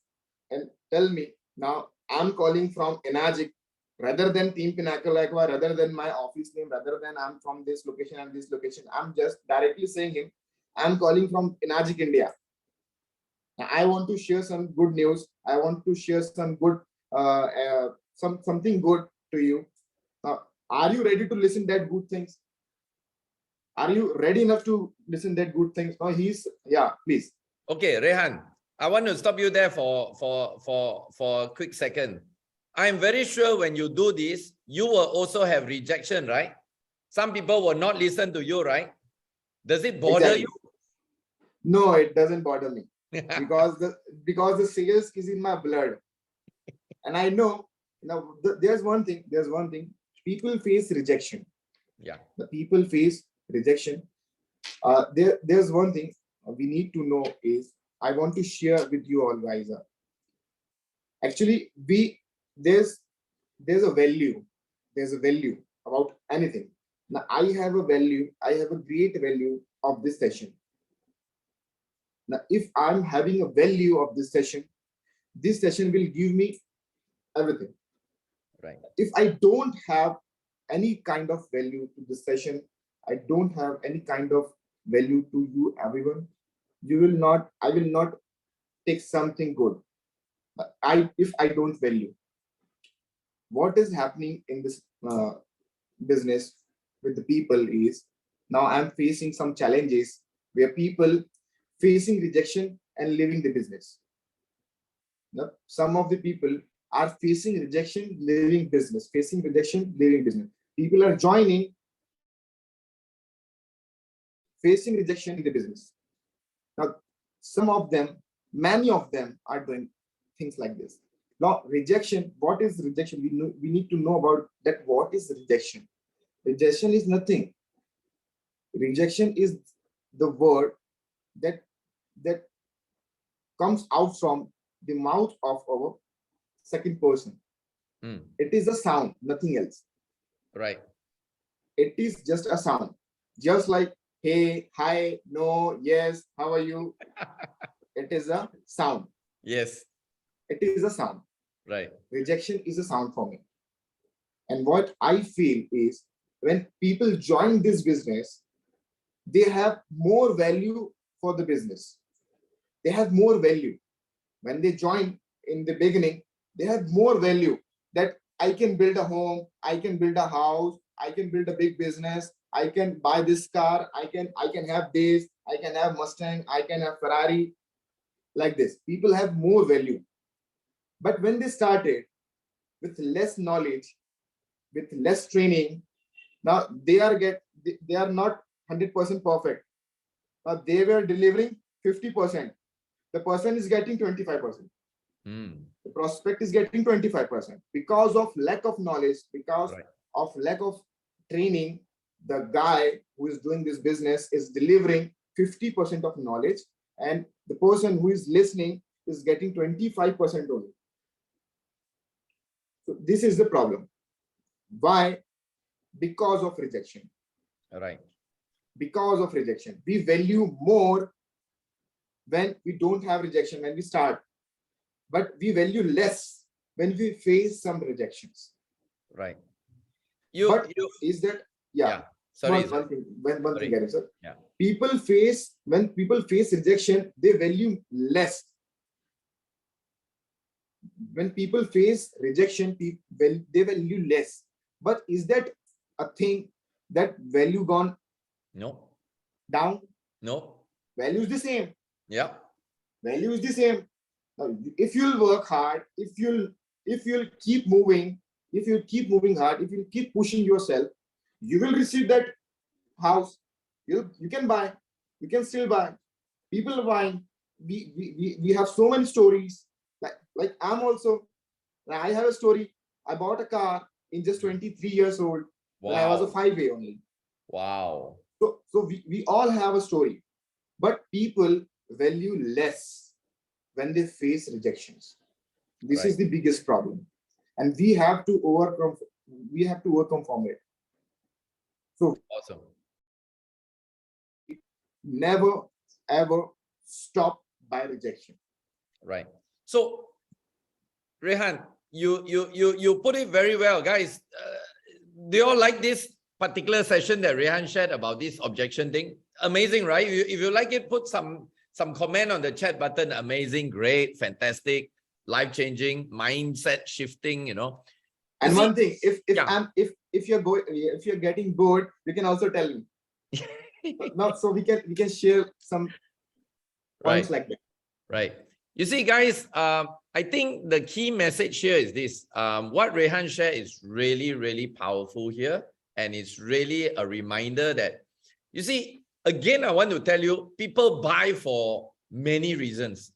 and tell me, now I'm calling from Enagic rather than Team Pinnacle Aqua, rather than my office name, rather than I'm from this location and this location, I'm just directly saying him, I'm calling from Enagic, India. Now, I want to share some good news. I want to share some good, something good to you. Are you ready to listen that good things? Are you ready enough to listen that good things? No, yeah, please. Okay, Rehan, I want to stop you there for a quick second. I'm very sure when you do this, you will also have rejection, right? Some people will not listen to you, right? Does it bother you? No, it doesn't bother me because the sales is in my blood, and I know. Now, there's one thing. People face rejection. Yeah. The people face rejection. There's one thing we need to know is I want to share with you all guys. Actually, there's a value. There's a value about anything. Now, I have a value. I have a great value of this session. Now, if I'm having a value of this session will give me everything. Right. If I don't have any kind of value to this session, I don't have any kind of value to you, everyone, I will not take something good. If I don't value. What is happening in this business with the people is, now I'm facing some challenges where people facing rejection and leaving the business. Now, some of the people are facing rejection, leaving business, facing rejection, leaving business. People are joining, facing rejection in the business. Now, some of them, many of them are doing things like this. Now, rejection, what is rejection? We need to know about that. What is rejection? Rejection is nothing. Rejection is the word that comes out from the mouth of our second person. It is a sound, nothing else. Right. It is just a sound. Just like hey, hi, no, yes, how are you? It is a sound. Yes. It is a sound. Right. Rejection is a sound for me. And what I feel is, when people join this business, they have more value for the business. They have more value. When they join in the beginning, they have more value that I can build a home, I can build a house, I can build a big business, I can buy this car, I can have this, I can have Mustang, I can have Ferrari, like this. People have more value. But when they started with less knowledge, with less training, now they are not 100% perfect. Now they were delivering 50%. The person is getting 25%. The prospect is getting 25% because of lack of knowledge, because of lack of training. The guy who is doing this business is delivering 50% of knowledge, and the person who is listening is getting 25% only. So this is the problem. Why? Because of rejection. Right. Because of rejection. We value more when we don't have rejection, when we start. But we value less when we face some rejections. Right. Is that, yeah. Sorry. One thing, Gary, sir. Yeah. When people face rejection, they value less. When people face rejection, they value less. But is that a thing that value gone? No. Down? No. Value is the same. Yeah. Value is the same. Now, if you'll work hard, if you'll keep moving, if you keep moving hard, if you keep pushing yourself, you will receive that house. You can buy. You can still buy. People are buying. We have so many stories. Like I have a story. I bought a car in just 23 years old. Wow. When I was a 5A only. Wow. So we all have a story, but people value less when they face rejections. This is the biggest problem, and we have to overcome from it. So awesome. Never ever stop by rejection. Right. So Rehan, you put it very well, guys. Do you all like this particular session that Rehan shared about this objection thing? Amazing, right? If you like it, put some comment on the chat button. Amazing, great, fantastic, life-changing, mindset shifting, And one thing, if you're getting bored, you can also tell me. Now, so we can share some points like that. Right. You see, guys, I think the key message here is this. What Rehan shared is really, really powerful here. And it's really a reminder that, you see, again, I want to tell you, people buy for many reasons.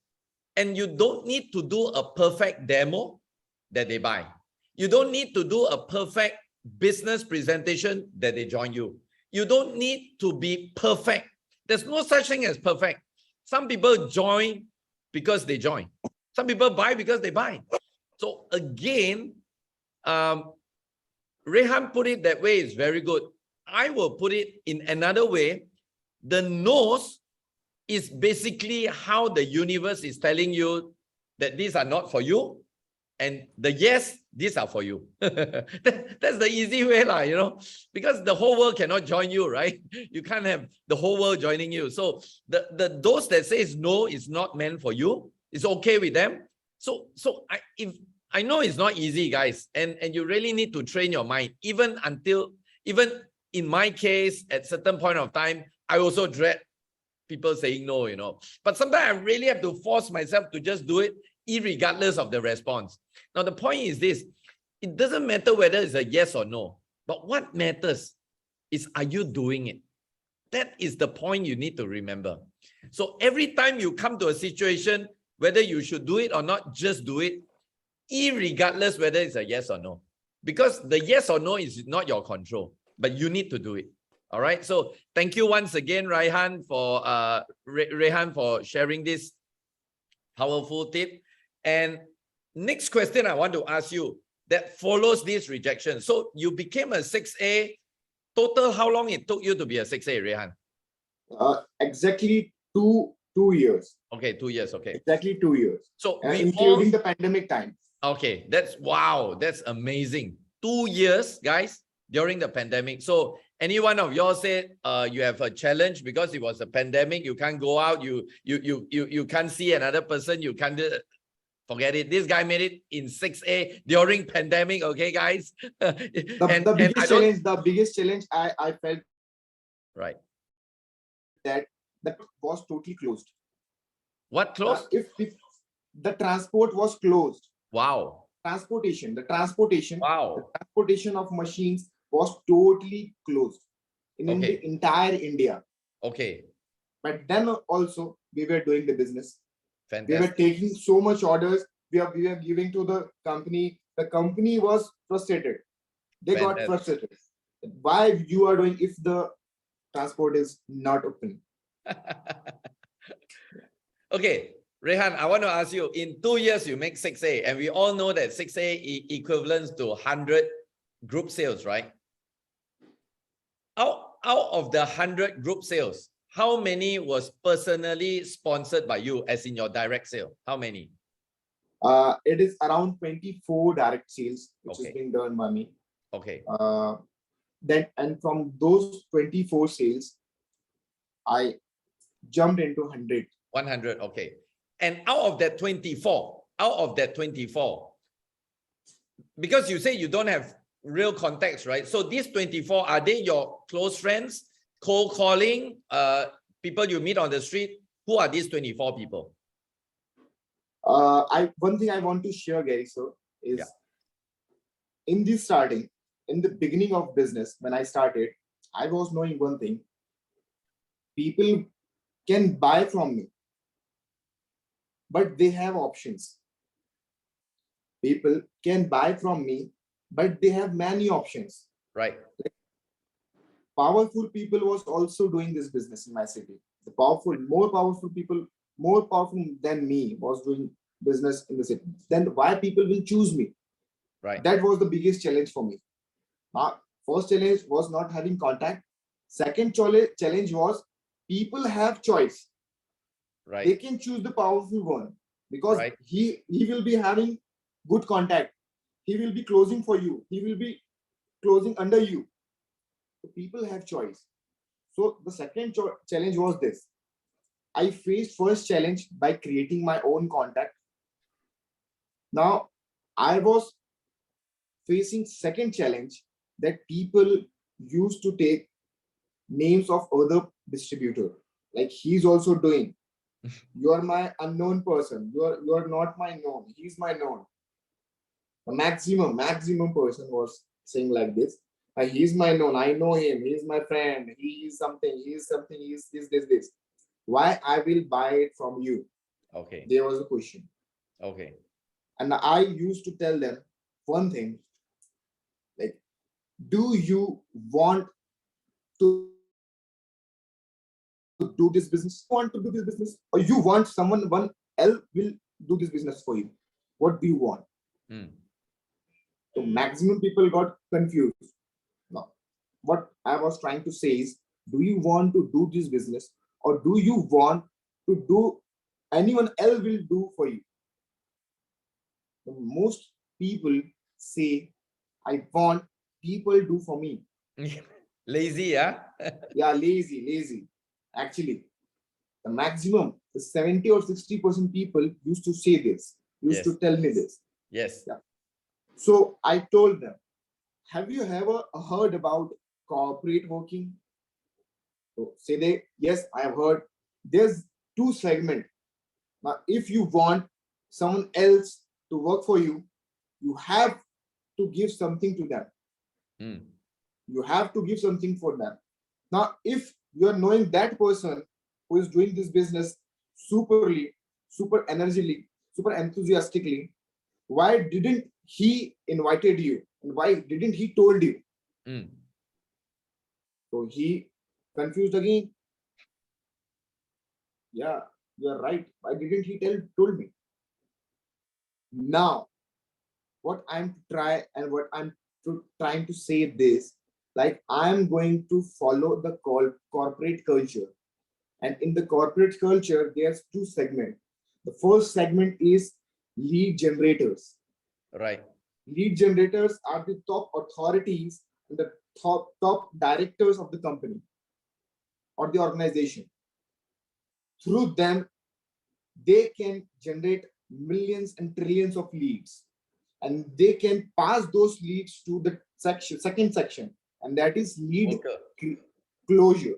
And you don't need to do a perfect demo that they buy. You don't need to do a perfect business presentation that they join you. You don't need to be perfect. There's no such thing as perfect. Some people join because they join. Some people buy because they buy. So again, Rehan put it that way is very good. I will put it in another way. The no's is basically how the universe is telling you that these are not for you. And the yes, these are for you. That's the easy way, you know, because the whole world cannot join you, right? You can't have the whole world joining you. So those that says no is not meant for you, it's okay with them. So I know it's not easy, guys, and you really need to train your mind. Even in my case, at certain point of time, I also dread people saying no, you know. But sometimes I really have to force myself to just do it, irregardless of the response. Now, the point is this: it doesn't matter whether it's a yes or no, but what matters is, are you doing it? That is the point you need to remember. So every time you come to a situation, whether you should do it or not, just do it, irregardless whether it's a yes or no. Because the yes or no is not your control, but you need to do it. All right. So thank you once again, Rehan, for sharing this powerful tip. And next question I want to ask you that follows this rejection. So you became a 6A. Total, how long it took you to be a 6A, Rehan? Exactly two years. Okay, 2 years. Okay. Exactly 2 years. So including the pandemic time. Okay, that's amazing. 2 years, guys, during the pandemic. So any one of y'all said you have a challenge because it was a pandemic, you can't go out, you can't see another person, you can't forget it. This guy made it in 6A during pandemic. Okay, guys. The biggest challenge I felt, right, that was totally closed. What closed? If the transport was closed. Wow. The transportation of machines was totally closed in entire India. Okay. But then also we were doing the business. Fantastic. We were taking so much orders. We were giving to the company. The company was frustrated. They got frustrated. Why you are doing if the transport is not open? Okay. Rehan, I want to ask you, in 2 years, you make 6A, and we all know that 6A equivalents to 100 group sales, right? Out of the 100 group sales, how many was personally sponsored by you, as in your direct sale? How many? It is around 24 direct sales, which is being done by me. Okay. And from those 24 sales, I jumped into 100. 100, okay. And out of that 24, because you say you don't have real contacts, right? So these 24, are they your close friends, cold calling, people you meet on the street? Who are these 24 people? One thing I want to share, Gary, sir, is in the beginning of business, when I started, I was knowing one thing: people can buy from me, but they have options. People can buy from me, but they have many options. Right. Powerful people was also doing this business in my city. The more powerful people, more powerful than me, was doing business in the city. Then why people will choose me? Right. That was the biggest challenge for me. First challenge was not having contact. Second challenge was people have choice. Right. They can choose the powerful one because he will be having good contact. He will be closing for you. He will be closing under you. So people have choice. So the second challenge was this. I faced first challenge by creating my own contact. Now I was facing second challenge, that people used to take names of other distributor, like he's also doing. You are my unknown person. You are not my known. He's my known. The maximum person was saying like this. He's my known. I know him. He's my friend. He is something. He is something. He is this. Why I will buy it from you? Okay. There was a question. Okay. And I used to tell them one thing, like, do you want to do this business? Want to do this business, or you want someone else will do this business for you? What do you want? So maximum people got confused. Now, what I was trying to say is, do you want to do this business, or do you want to do anyone else will do for you? most people say, I want people do for me. Lazy, huh? Yeah, lazy. Actually, the maximum, the 70 or 60% people used to say this, used to Yes. tell me this. Yes. Yeah. So I told them, have you ever heard about corporate working? So say they, yes, I have heard. There's two segments. Now, if you want someone else to work for you, you have to give something to them. Mm. You have to give something for them. Now, if you are knowing that person who is doing this business superly, super energetically, super enthusiastically, why didn't he invited you? And why didn't he told you? Mm. So he confused again. Yeah, you are right. Why didn't he told me? Now, what I'm trying to say this, like I'm going to follow the corporate culture. And in the corporate culture, there's two segments. The first segment is lead generators. Right. Lead generators are the top authorities and the top directors of the company or the organization. Through them, they can generate millions and trillions of leads, and they can pass those leads to the second section, and that is lead closure.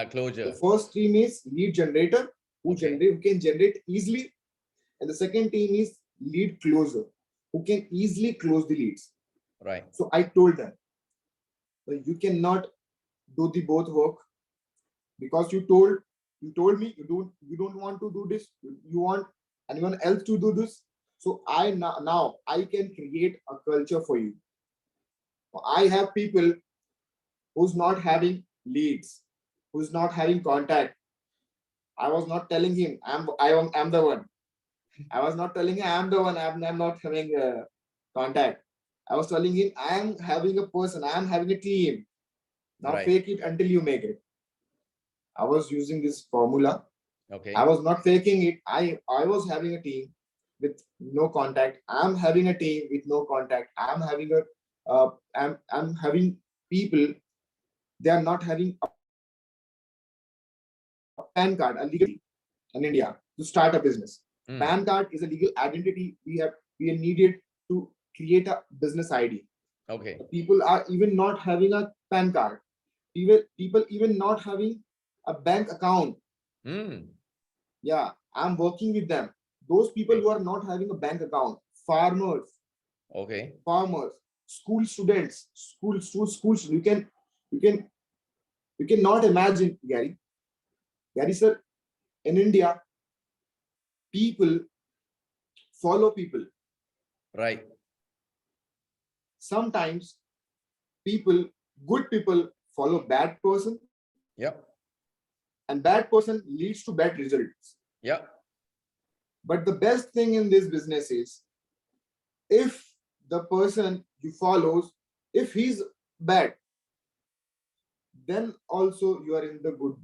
Closure. The first team is lead generator, who Okay. who can generate easily, and the second team is lead closer, who can easily close the leads. Right. So I told them, you cannot do the both work, because you told me you don't want to do this. You want anyone else to do this. So now I can create a culture for you. I have people who's not having leads, who's not having contact. I was not telling him I'm the one. I was not telling him I'm the one. I'm not having contact. I was telling him I'm having a person. I'm having a team. Now Right. fake it until you make it. I was using this formula. Okay. I was not faking it. I was having a team with no contact. I'm having a team with no contact. I'm having people. They are not having a PAN card, a legal in India to start a business. Mm. PAN card is a legal identity we are needed to create a business ID. Okay. People are even not having a PAN card. People even not having a bank account. Mm. Yeah, I'm working with them. Those people who are not having a bank account, farmers, Okay. school students, schools. You cannot imagine, Gary sir, in India, people follow people. Right. Sometimes good people follow bad person, Yep. and bad person leads to bad results. Yep. But the best thing in this business is, if the person you follows, if he's bad, then also you are in the good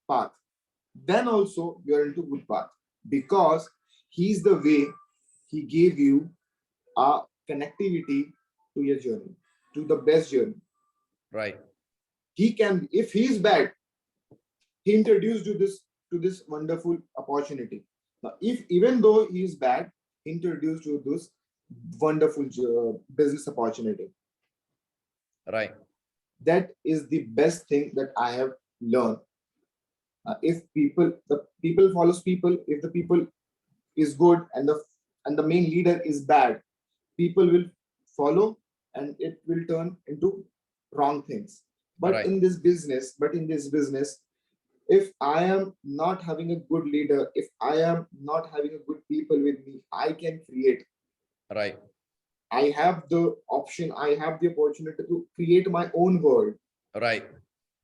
path. Then also you are into good path, because he's the way he gave you a connectivity to your journey, to the best journey. Right. He can, if he's bad, he introduced you to this wonderful opportunity. Now, if even though he is bad, he introduced you this wonderful business opportunity. Right. That is the best thing that I have learned. If the people follows people, if the people is good and the main leader is bad, people will follow, and it will turn into wrong things. But Right. in this business, if I am not having a good leader, if I am not having a good people with me, I can create. Right. I have the option, I have the opportunity to create my own world. Right.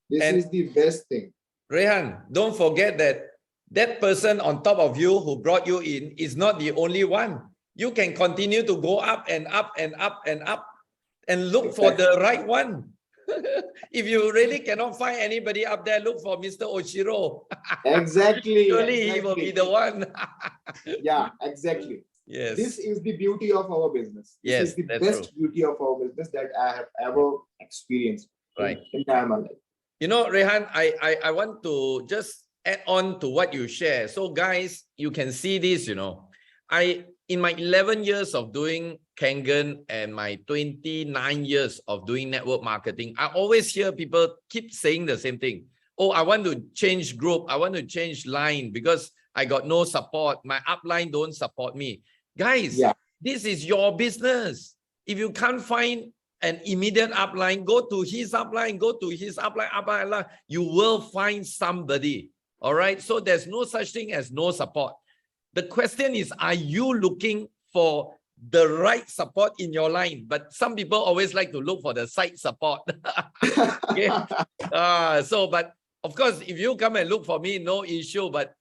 This And is the best thing. Rehan, don't forget that that person on top of you who brought you in is not the only one. You can continue to go up and up and up and up and look for the right one. If you really cannot find anybody up there, look for Mr. Oshiro. Exactly. Surely he will be the one. Yeah, exactly. Yes. This is the beauty of our business. This Yes, is the that's best true. beauty of our business that I have ever experienced Right. in entire my life. You know, Rehan, I want to just add on to what you share. So guys, you can see this, you know, in my 11 years of doing Kangen and my 29 years of doing network marketing, I always hear people keep saying the same thing. Oh, I want to change group. I want to change line because I got no support. My upline don't support me. Guys, Yeah. this is your business. If you can't find an immediate upline, go to his upline, upline. You will find somebody. All right. So there's no such thing as no support. The question is, are you looking for the right support in your line? But some people always like to look for the side support. Okay. But of course, if you come and look for me, no issue. But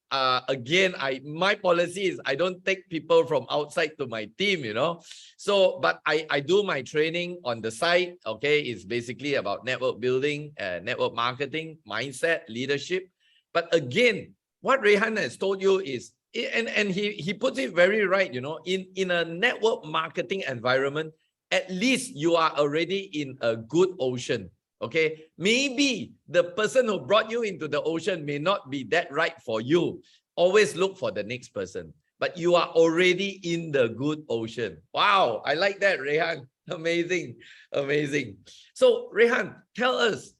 again, my policy is I don't take people from outside to my team, you know. So, but I do my training on the side. Okay, it's basically about network building, network marketing, mindset, leadership. But again, what Rehan has told you is, and he puts it very right, you know, in a network marketing environment, at least you are already in a good ocean. Okay, maybe the person who brought you into the ocean may not be that right for you. Always look for the next person, but you are already in the good ocean. Wow, I like that, Rehan. Amazing, amazing. So Rehan, tell us,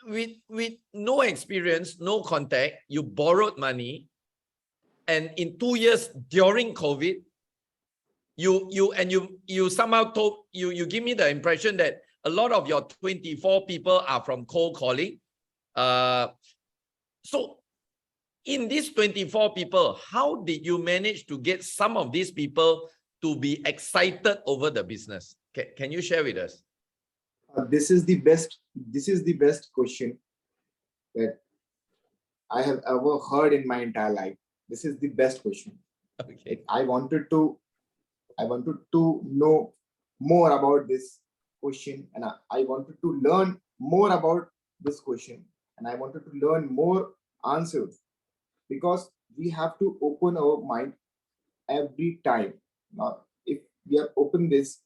with no experience, no contact, you borrowed money, and in 2 years during COVID, you somehow told you give me the impression that a lot of your 24 people are from cold calling. So in these 24 people, how did you manage to get some of these people to be excited over the business? Can you share with us? This is the best. This is the best question that I have ever heard in my entire life. This is the best question. Okay. I wanted to know more about this question, and I wanted to learn more about this question, and I wanted to learn more answers, because we have to open our mind every time. Now, if we are open this,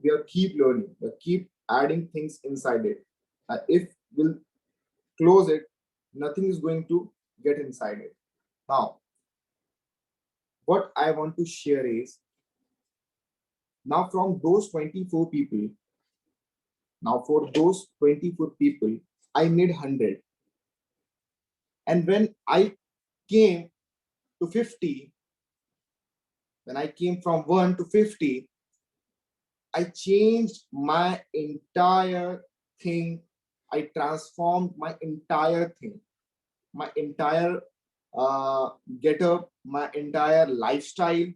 we are keep learning, we keep adding things inside it. If we'll close it, nothing is going to get inside it. Now, what I want to share is, now from those 24 people, now for those 24 people, I made 100. And when I came to 50, when I came from 1 to 50, I changed my entire thing. I transformed my entire thing, my entire get up, my entire lifestyle.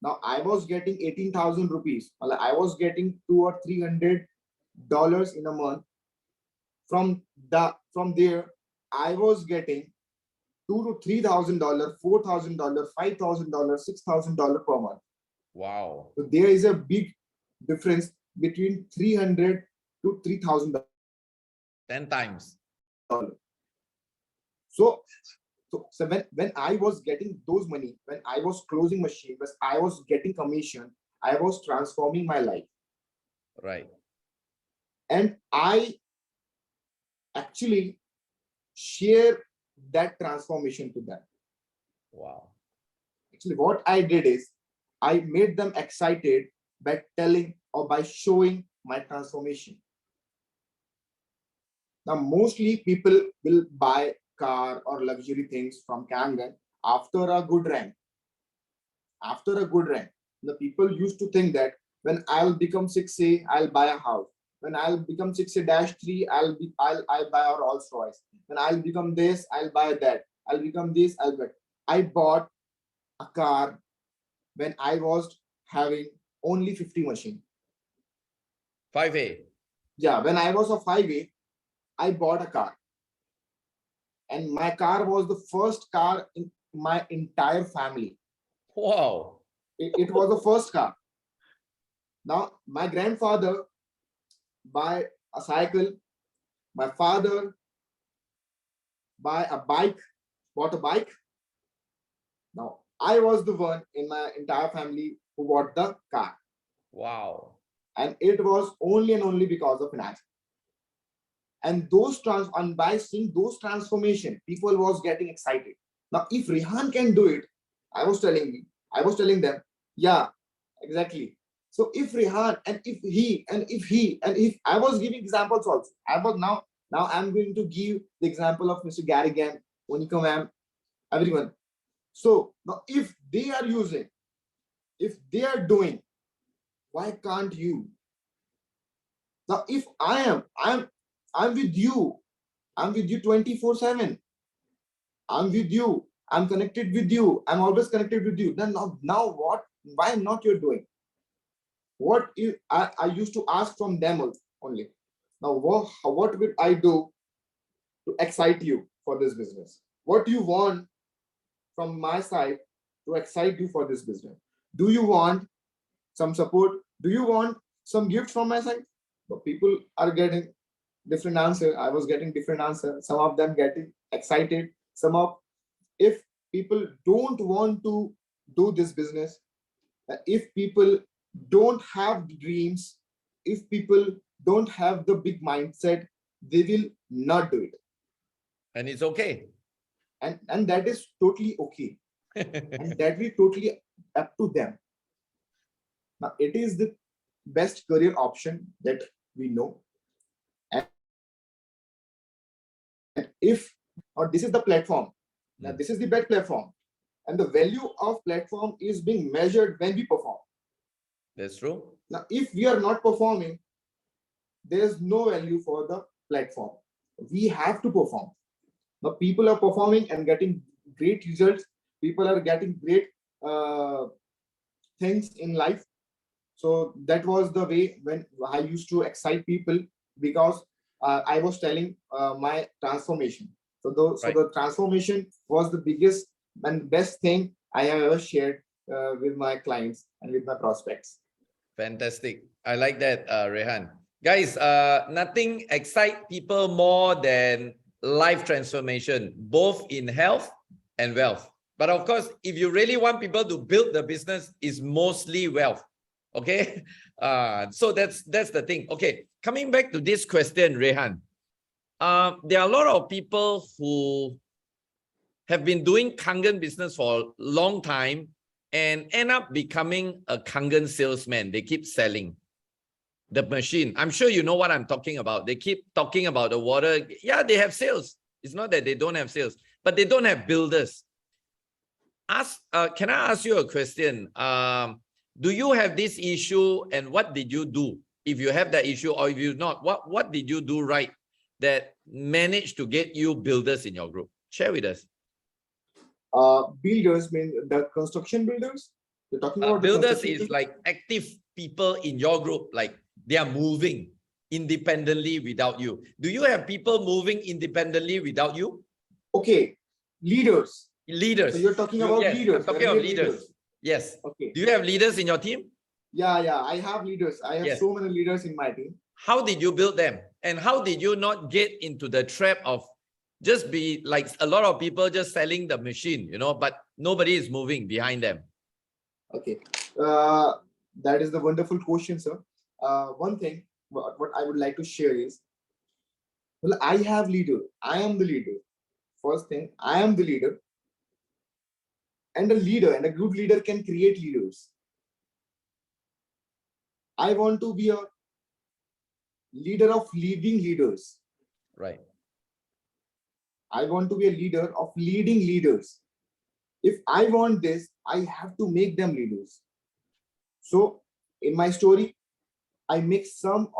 Now I was getting 18,000 rupees. I was getting $200 or $300 in a month. From there, I was getting $2,000 to $3,000, $4,000, $5,000, $6,000 per month. Wow. So there is a big difference between 300 to $3,000. 10 times. So when I was getting those money, when I was closing machine, when I was getting commission, I was transforming my life. Right. And I actually share that transformation to them. Wow. Actually, what I did is I made them excited by telling or by showing my transformation. Now, mostly people will buy car or luxury things from Kangen after a good rank. After a good rank, the people used to think that when I'll become 6A, I'll buy a house. When I'll become 6A-3, I'll buy a Rolls Royce. When I'll become this, I'll buy that. I'll become this, I'll buy. I bought a car when I was having only 50 machine. 5A. Yeah, when I was a 5A, I bought a car. And my car was the first car in my entire family. Wow. It was the first car. Now, my grandfather buy a cycle. My father buy a bike, bought a bike. Now, I was the one in my entire family who bought the car. Wow. And it was only and only because of finance. And and by seeing those transformation, people was getting excited. Now, if Rehan can do it, I was telling them, yeah, exactly. So if Rehan and if I was giving examples also, now I'm going to give the example of Mr. Gary Gan, Monica ma'am, everyone. So now if they are using, if they are doing, why can't you? Now if I'm with you, I'm with you 24/7. I'm with you. I'm connected with you. I'm always connected with you. Then now what? Why not you're doing? What if I used to ask from them only. Now what will I do to excite you for this business? What do you want from my side to excite you for this business? Do you want some support? Do you want some gift from my side? But people are getting different answer. I was getting different answer. Some of them getting excited. Some of if people don't want to do this business, if people don't have dreams, if people don't have the big mindset, they will not do it. And it's okay. And that is totally okay. And that will totally up to them. Now it is the best career option that we know. And if or this is the platform, now this is the best platform. And the value of platform is being measured when we perform. That's true. Now, if we are not performing, there's no value for the platform. We have to perform. Now, people are performing and getting great results. People are getting great things in life. So that was the way when I used to excite people, because I was telling my transformation. So the transformation was the biggest and best thing I have ever shared with my clients and with my prospects. Fantastic. I like that, Rehan. Guys, nothing excites people more than life transformation, both in health and wealth. But of course, if you really want people to build the business, it's mostly wealth. Okay. So that's the thing. Okay. Coming back to this question, Rehan. There are a lot of people who have been doing Kangen business for a long time and end up becoming a Kangen salesman. They keep selling the machine. I'm sure you know what I'm talking about. They keep talking about the water. Yeah, they have sales. It's not that they don't have sales, but they don't have builders. Can I ask you a question? Do you have this issue, and what did you do? If you have that issue, or if you not, what did you do right that managed to get you builders in your group? Share with us. Builders mean the construction builders? You're talking about builders is like active people in your group, like they are moving independently without you. Do you have people moving independently without you? Okay, leaders. Leaders. So you're talking about yes, leaders. I'm talking of leaders. Yes. Okay. Do you have leaders in your team? Yeah, I have leaders. I have so many leaders in my team. How did you build them? And how did you not get into the trap of just be like a lot of people just selling the machine, you know, but nobody is moving behind them? Okay. That is the wonderful question, sir. One thing, what I would like to share is, well, I have leader. I am the leader. First thing, I am the leader. And a good leader can create leaders. I want to be a leader of leading leaders. Right. I want to be a leader of leading leaders. If I want this, I have to make them leaders. So in my story, I make some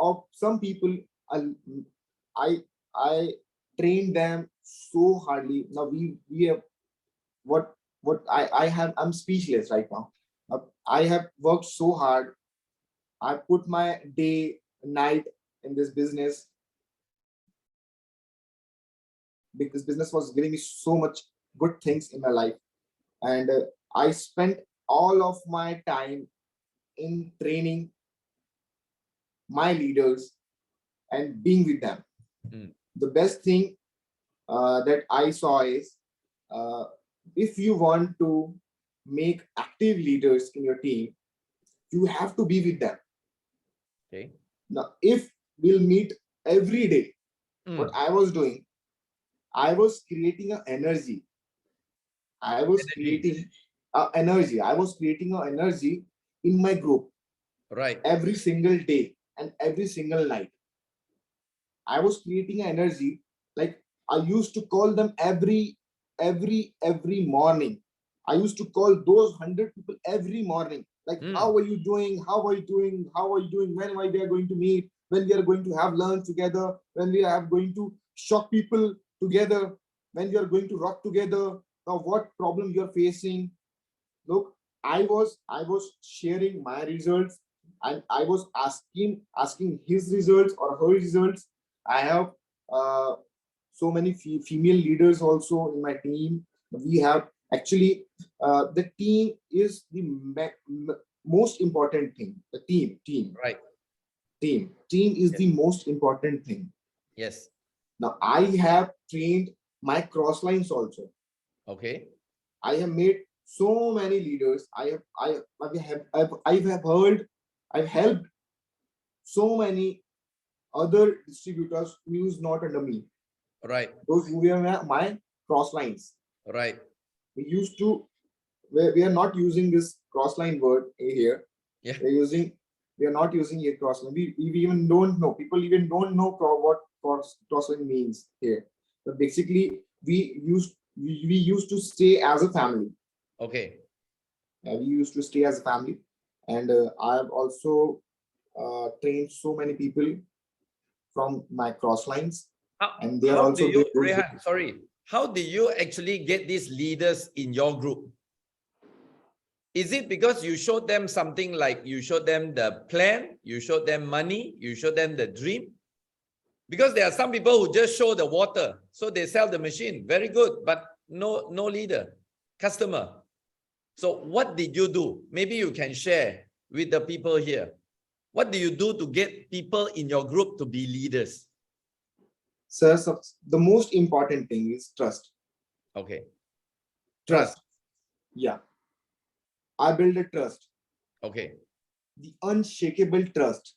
people, I train them so hardly. Now we have I'm speechless right now. I have worked so hard. I put my day, night in this business, because business was giving me so much good things in my life. And I spent all of my time in training my leaders and being with them. The best thing that I saw is, if you want to make active leaders in your team, you have to be with them. Okay. Now, if we'll meet every day, Mm. what I was doing, I was creating an energy. I was creating energy. I was creating an energy in my group Right. every single day and every single night. I was creating an energy, like I used to call them every morning. I used to call those 100 people every morning. Like, how are you doing? How are you doing? How are you doing? When we are going to meet? When we are going to have lunch together? When we are going to shock people together? When we are going to rock together? Now, what problem you are facing? Look, I was sharing my results, and I was asking his results or her results. I have so many female leaders also in my team. We have actually the team is the most important thing. The team Right. team is the most important thing. Yes. Now I have trained my cross lines also. Okay. I have made so many leaders. I've helped so many other distributors who is not under me. Right. Those who were my cross lines. Right. We are not using this cross line word here. Yeah. We are not using a cross line. We even don't know. People even don't know what cross line means here. But basically, we used to stay as a family. Okay. We used to stay as a family, and I have also trained so many people from my cross lines, and they are How do also you, doing good. Rehan, sorry, how do you actually get these leaders in your group? Is it because you showed them something, like you showed them the plan, you showed them money, you showed them the dream? Because there are some people who just show the water, so they sell the machine, very good, but no leader, customer. So what did you do? Maybe you can share with the people here. What do you do to get people in your group to be leaders? Sir, so the most important thing is trust. Okay. Trust. Yeah. I build a trust. Okay. The unshakable trust.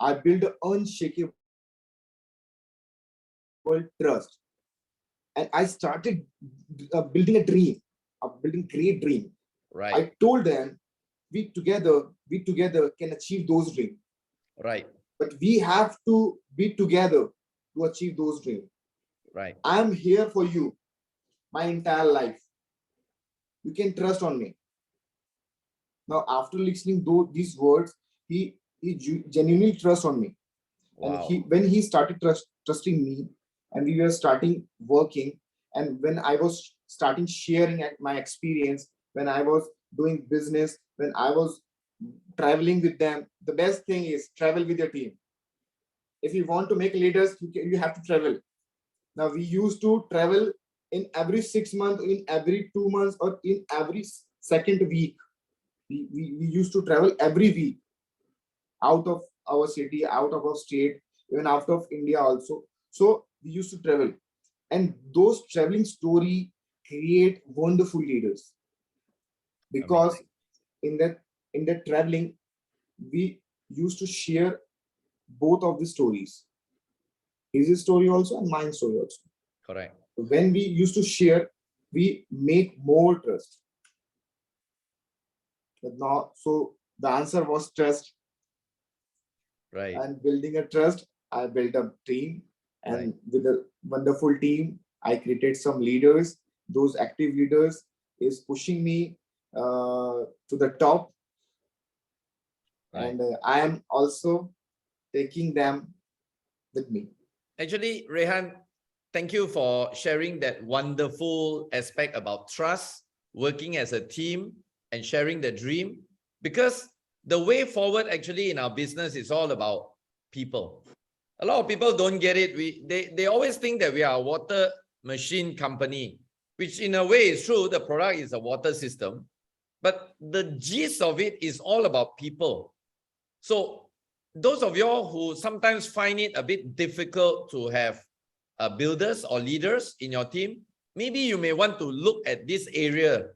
I build an unshakable trust. And I started building a dream, building great dream. Right. I told them, we together can achieve those dreams. Right. But we have to be together to achieve those dreams. Right. I'm here for you my entire life. You can trust on me. Now, after listening to these words, he genuinely trusts on me. Wow. And when he started trusting me, and we were starting working, and when I was starting sharing my experience, when I was doing business, when I was traveling with them, the best thing is travel with your team. If you want to make leaders, you have to travel. Now, we used to travel in every 6 months, in every 2 months, or in every second week. We used to travel every week out of our city, out of our state, even out of India also. So we used to travel, and those traveling story create wonderful leaders, because amazing. in that traveling we used to share both of the stories, his story also and mine story also. Correct. When we used to share, we make more trust. But now, so the answer was trust. Right. And building a trust, I built a team, and Right. with a wonderful team, I created some leaders. Those active leaders is pushing me to the top, Right. and I am also taking them with me. Actually, Rehan, thank you for sharing that wonderful aspect about trust, working as a team, and sharing the dream. Because the way forward actually in our business is all about people. A lot of people don't get it. They always think that we are a water machine company, which in a way is true. The product is a water system, but the gist of it is all about people. So those of you who sometimes find it a bit difficult to have builders or leaders in your team, maybe you may want to look at this area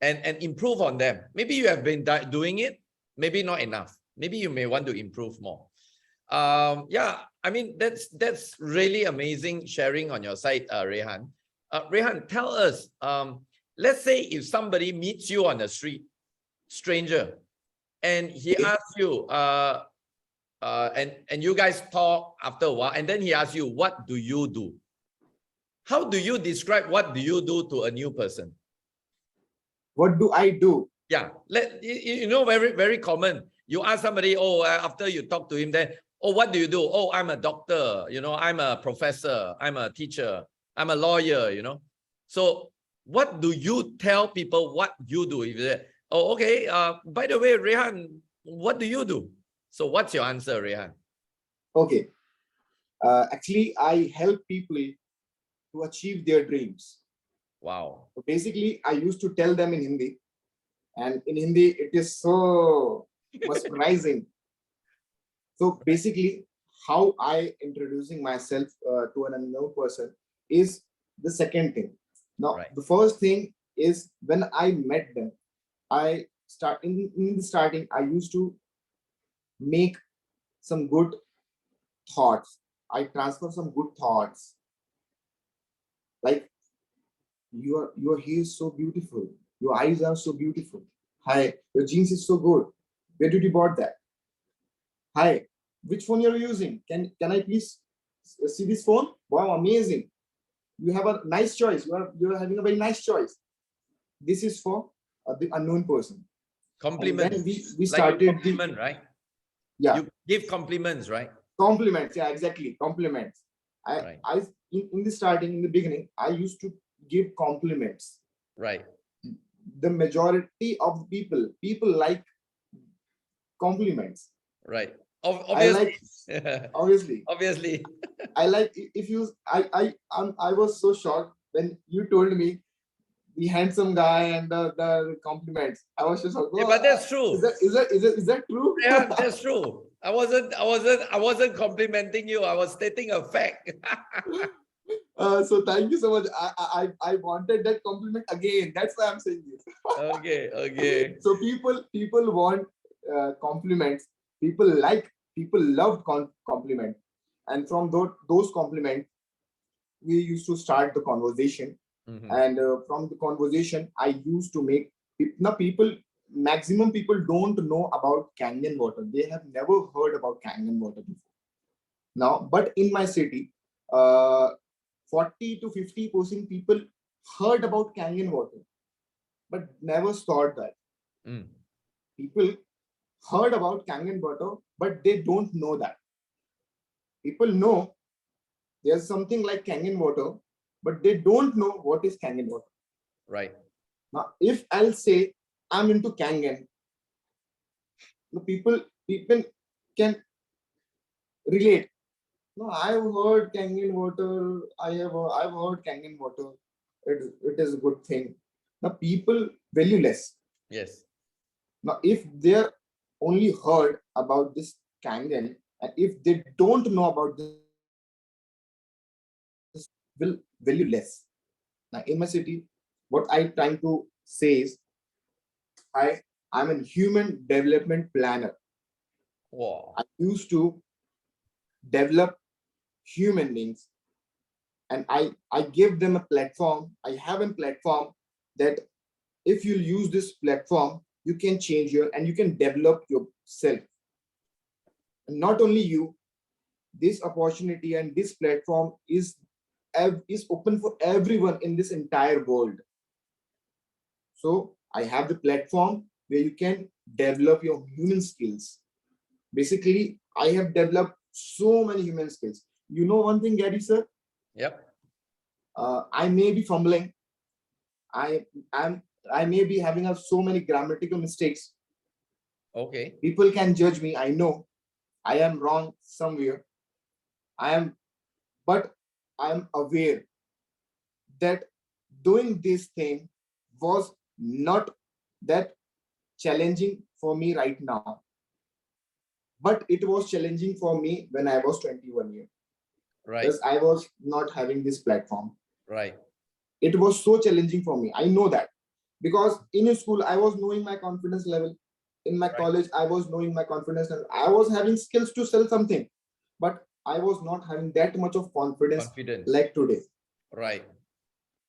and improve on them. Maybe you have been doing it, maybe not enough. Maybe you may want to improve more. Yeah, I mean, that's really amazing sharing on your side, Rehan. Rehan, tell us, let's say if somebody meets you on the street, stranger, and he asks you, and you guys talk after a while, and then he asks you, what do you do? How do you describe what do you do to a new person? What do I do? Yeah, you know, very common. You ask somebody, oh, after you talk to him, then, oh, what do you do? Oh, I'm a doctor, you know, I'm a professor, I'm a teacher, I'm a lawyer, you know. So what do you tell people what you do? If they, oh, okay, by the way, Rehan, what do you do? So what's your answer, Rehan? Okay. Actually, I help people to achieve their dreams. Wow. So basically, I used to tell them in Hindi, and in Hindi, it is so mesmerizing. So basically, how I introducing myself to an unknown person is the second thing. Now, Right. the first thing is when I met them, I start in the starting, I used to make some good thoughts. I transfer some good thoughts. Like your hair is so beautiful. Your eyes are so beautiful. Hi, your jeans is so good. Where did you bought that? Hi, which phone you're using? Can I please see this phone? Wow, amazing. You have a nice choice. You're having a very nice choice. This is for the unknown person. Compliments. And then we Like started you compliment, right? Yeah. You give compliments, right? Compliments. Yeah, exactly. Compliments. Right. In the starting, in the beginning, I used to give compliments. Right. The majority of people like compliments. Right. I like, Obviously. obviously, I like if you, I was so shocked when you told me the handsome guy and the compliments. I was just like, Yeah, oh, but that's true. is that true? Yeah, that's true. I wasn't complimenting you. I was stating a fact. So thank you so much. I wanted that compliment again. That's why I'm saying this. Okay. So people want compliments. People love compliment, and from those compliments, we used to start the conversation. Mhm. And from the conversation, I used to make now people. Maximum people don't know about Kangen water. They have never heard about Kangen water before. Now, but in my city, 40 to 50% people heard about Kangen water, but never thought that. Mm. People heard about Kangen water, but they don't know that. People know there's something like Kangen water, but they don't know what is Kangen water. Right. Now, if I'll say I'm into Kangen, the people can relate. No, I've heard Kangen water. I've heard Kangen water. It is a good thing. Now people value less. Yes. Now if they're only heard about this Kangen, and if they don't know about this, will value less. Now in my city, what I'm trying to say is I'm a human development planner. Wow. I used to develop human beings, and I give them a platform. I have a platform that if you use this platform, you can change your and you can develop yourself. And not only you, this opportunity and this platform is open for everyone in this entire world. So I have the platform where you can develop your human skills. Basically, I have developed so many human skills. You know one thing, Gary sir? Yep. I may be fumbling. I am I may be having so many grammatical mistakes. Okay. People can judge me. I know I am wrong somewhere. But I am aware that doing this thing was not that challenging for me right now. But it was challenging for me when I was 21 years. Right. Because I was not having this platform. Right. it was so challenging for me. I know that because in school, I was knowing my confidence level. In my college, I was knowing my confidence level. I was having skills to sell something, but I was not having that much of confidence like today. Right.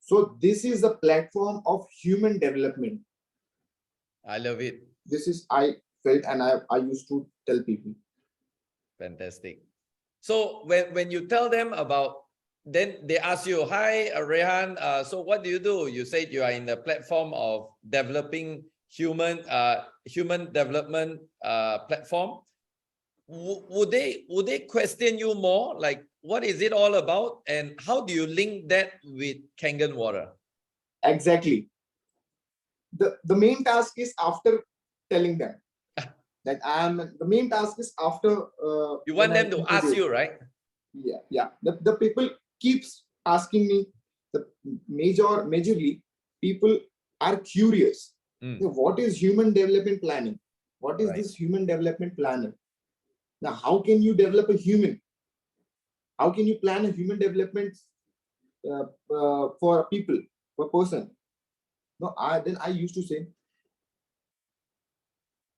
So this is a platform of human development. I love it. This is I felt, and I used to tell people. Fantastic. So when you tell them about, then they ask you, hi, Rehan, so what do? You said you are in the platform of developing human development platform. Would they question you more? Like, what is it all about? And how do you link that with Kangen Water? Exactly. The main task is after telling them that the main task is after you want them to ask you, right? Yeah. The people keeps asking me. The majorly people are curious. What is human development planning? What is this human development planning? Now, how can you develop a human? How can you plan a human development for people, for a person? No, then I used to say,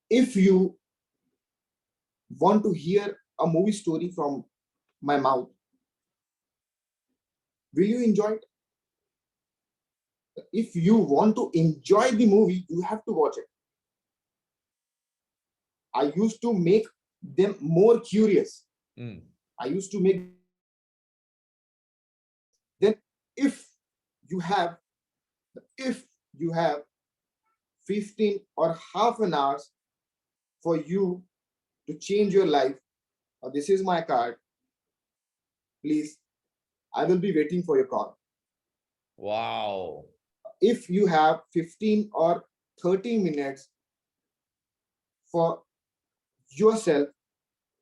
if you want to hear a movie story from my mouth, will you enjoy it? If you want to enjoy the movie, you have to watch it. I used to make them more curious. I used to make. Then if you have 15 or half an hour for you to change your life, this is my card. Please, I will be waiting for your call. Wow. If you have 15 or 30 minutes for yourself,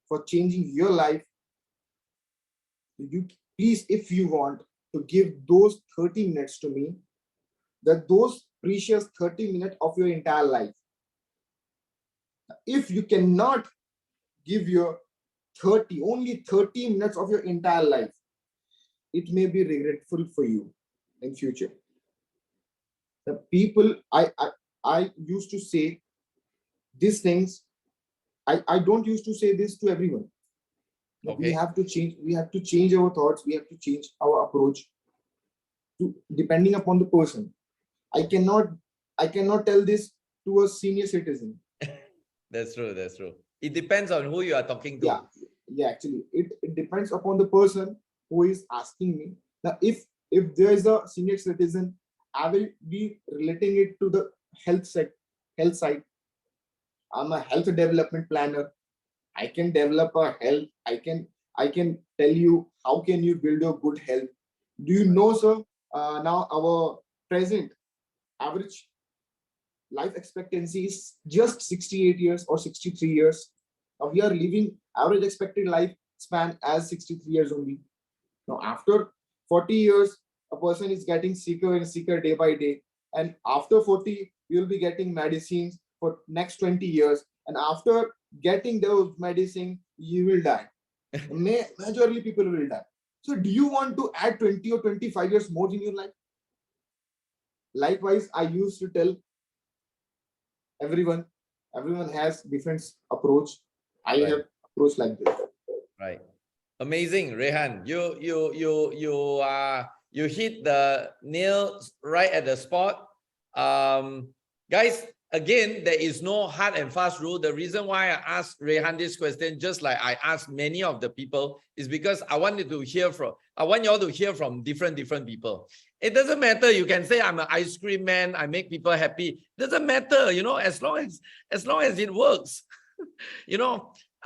for changing your life, you please, if you want to give those 30 minutes to me, those precious 30 minutes of your entire life. If you cannot give your only 30 minutes of your entire life, it may be regretful for you in future. The people, I used to say these things. I don't used to say this to everyone. Okay. We have to change our thoughts. We have to change our approach to depending upon the person. I cannot tell this to a senior citizen. That's true. It depends on who you are talking to. Yeah, actually, it depends upon the person who is asking me. Now, if there is a senior citizen, I will be relating it to the health side. I'm a health development planner. I can develop a health. I can tell you how can you build a good health. Do you know, sir? Now our present average life expectancy is just 68 years or 63 years. Now we are living average expected life span as 63 years only. Now after 40 years, a person is getting sicker and sicker day by day. And after 40, you will be getting medicines for next 20 years. And after getting those medicine, you will die. Majorly people will die. So do you want to add 20 or 25 years more in your life? Likewise, I used to tell everyone has different approach. I have approach like this. Right. Amazing, Rehan. You hit the nail right at the spot. Guys, again, there is no hard and fast rule. The reason why I asked Rehan this question, just like I asked many of the people, is because I want you all to hear from different people. It doesn't matter. You can say I'm an ice cream man. I make people happy. Doesn't matter, as long as it works.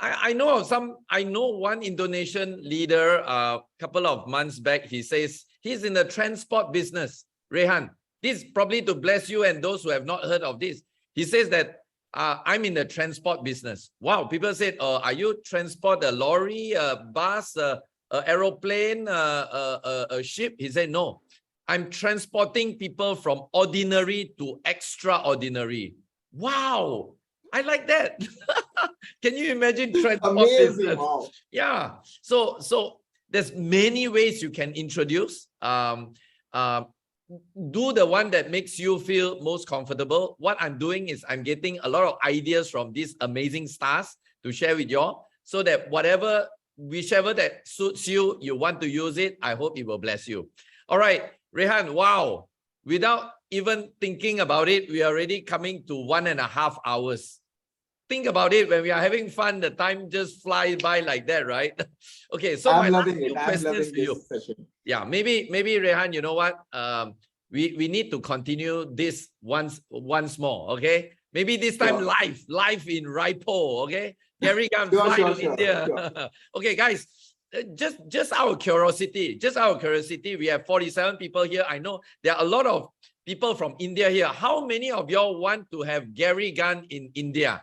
I know one Indonesian leader a couple of months back. He says he's in the transport business. Rehan, this is probably to bless you and those who have not heard of this. He says that I'm in the transport business. Wow, people said, are you transport a lorry, a bus, a aeroplane, a ship? He said, no, I'm transporting people from ordinary to extraordinary. Wow, I like that. Can you imagine transport business? Wow. Yeah. So there's many ways you can introduce. do the one that makes you feel most comfortable. What I'm doing is I'm getting a lot of ideas from these amazing stars to share with you all, so that whichever that suits you, you want to use it. I hope it will bless you. All right, Rehan, wow. Without even thinking about it, we are already coming to 1.5 hours. Think about it, when we are having fun, the time just flies by like that, right? Okay, so I'm my last loving few it. I'm questions loving to you. this session. Yeah, maybe Rehan, you know what? We need to continue this once more, okay? Maybe this time Sure. live in Raipo, okay? Gary Gan Sure, fly sure, to sure, India. sure. Okay, guys, just our curiosity, we have 47 people here. I know there are a lot of people from India here. How many of y'all want to have Gary Gan in India?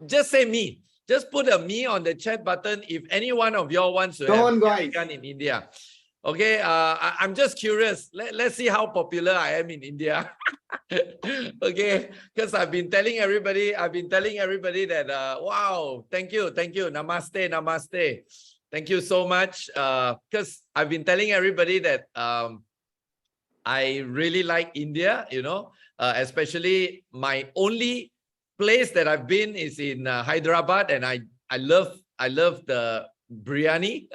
Just say me. Just put a me on the chat button if any one of y'all wants to Come have on, Gary guys. Gan in India. Okay, I'm just curious. Let's see how popular I am in India. Okay, because I've been telling everybody that wow, thank you, namaste. Thank you so much. Because I've been telling everybody that I really like India, especially my only place that I've been is in Hyderabad, and I love the biryani,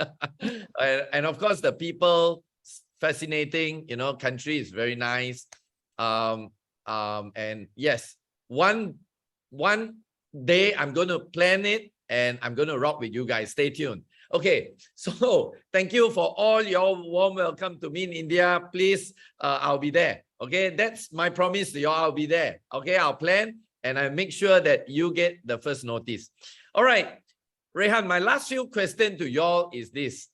and of course the people, fascinating. Country is very nice, and yes, one day I'm going to plan it and I'm going to rock with you guys. Stay tuned. Okay, so thank you for all your warm welcome to me in India. Please, I'll be there. Okay, that's my promise to you all. I'll be there. Okay, I'll plan and I make sure that you get the first notice. All right, Rehan, my last few question to y'all is this.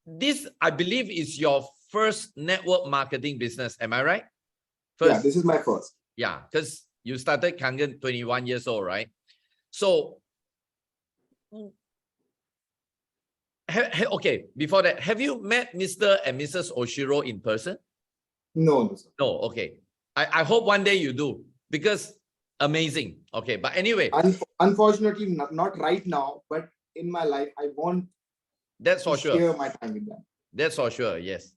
This I believe is your first network marketing business. Am I right? First, Yeah, this is my first. Yeah, because you started Kangen 21 years old, right? So, okay, before that, have you met Mr. and Mrs. Oshiro in person? No, no, sir. No, okay. I hope one day you do, because amazing. Okay, but anyway. Unfortunately, not right now, but in my life, I want that's to for sure. share my time with them. That's for sure, yes.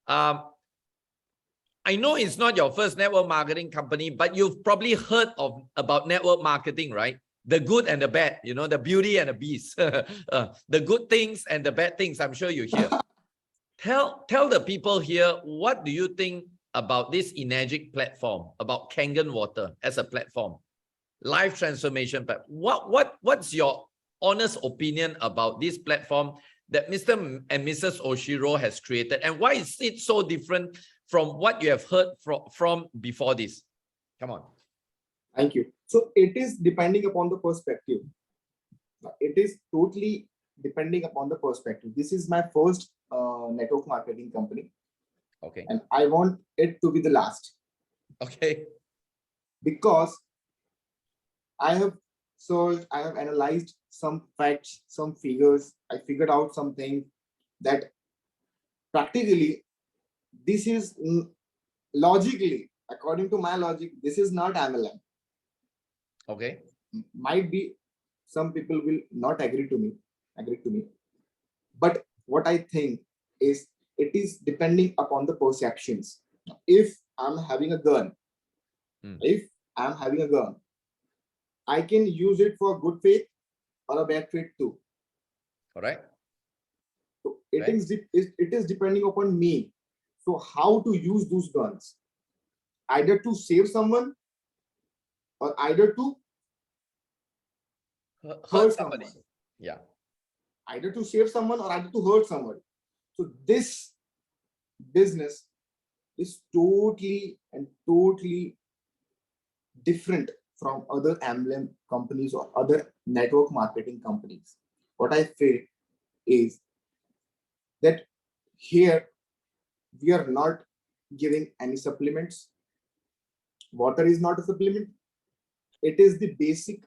I know it's not your first network marketing company, but you've probably heard about network marketing, right? The good and the bad, the beauty and the beast, the good things and the bad things. I'm sure you hear. Tell the people here, what do you think about this Energic platform, about Kangen Water as a platform, life transformation platform? What's your honest opinion about this platform that Mr. and Mrs. Oshiro has created, and why is it so different from what you have heard from before this? Come on. Thank you. So it is depending upon the perspective. It is totally depending upon the perspective. This is my first network marketing company. Okay. And I want it to be the last. Okay. Because I have searched, I have analyzed some facts, some figures. I figured out something that practically this is logically, according to my logic, this is not MLM. Okay. Might be some people will not agree to me, but what I think is it is depending upon the perceptions. If I'm having a gun, I can use it for good faith or a bad faith too. Correct. So it is depending upon me. So how to use those guns, either to save someone or either to hurt somebody. Yeah. Either to save someone or either to hurt somebody. So this business is totally different from other MLM companies or other network marketing companies. What I feel is that here we are not giving any supplements. Water is not a supplement. It is the basic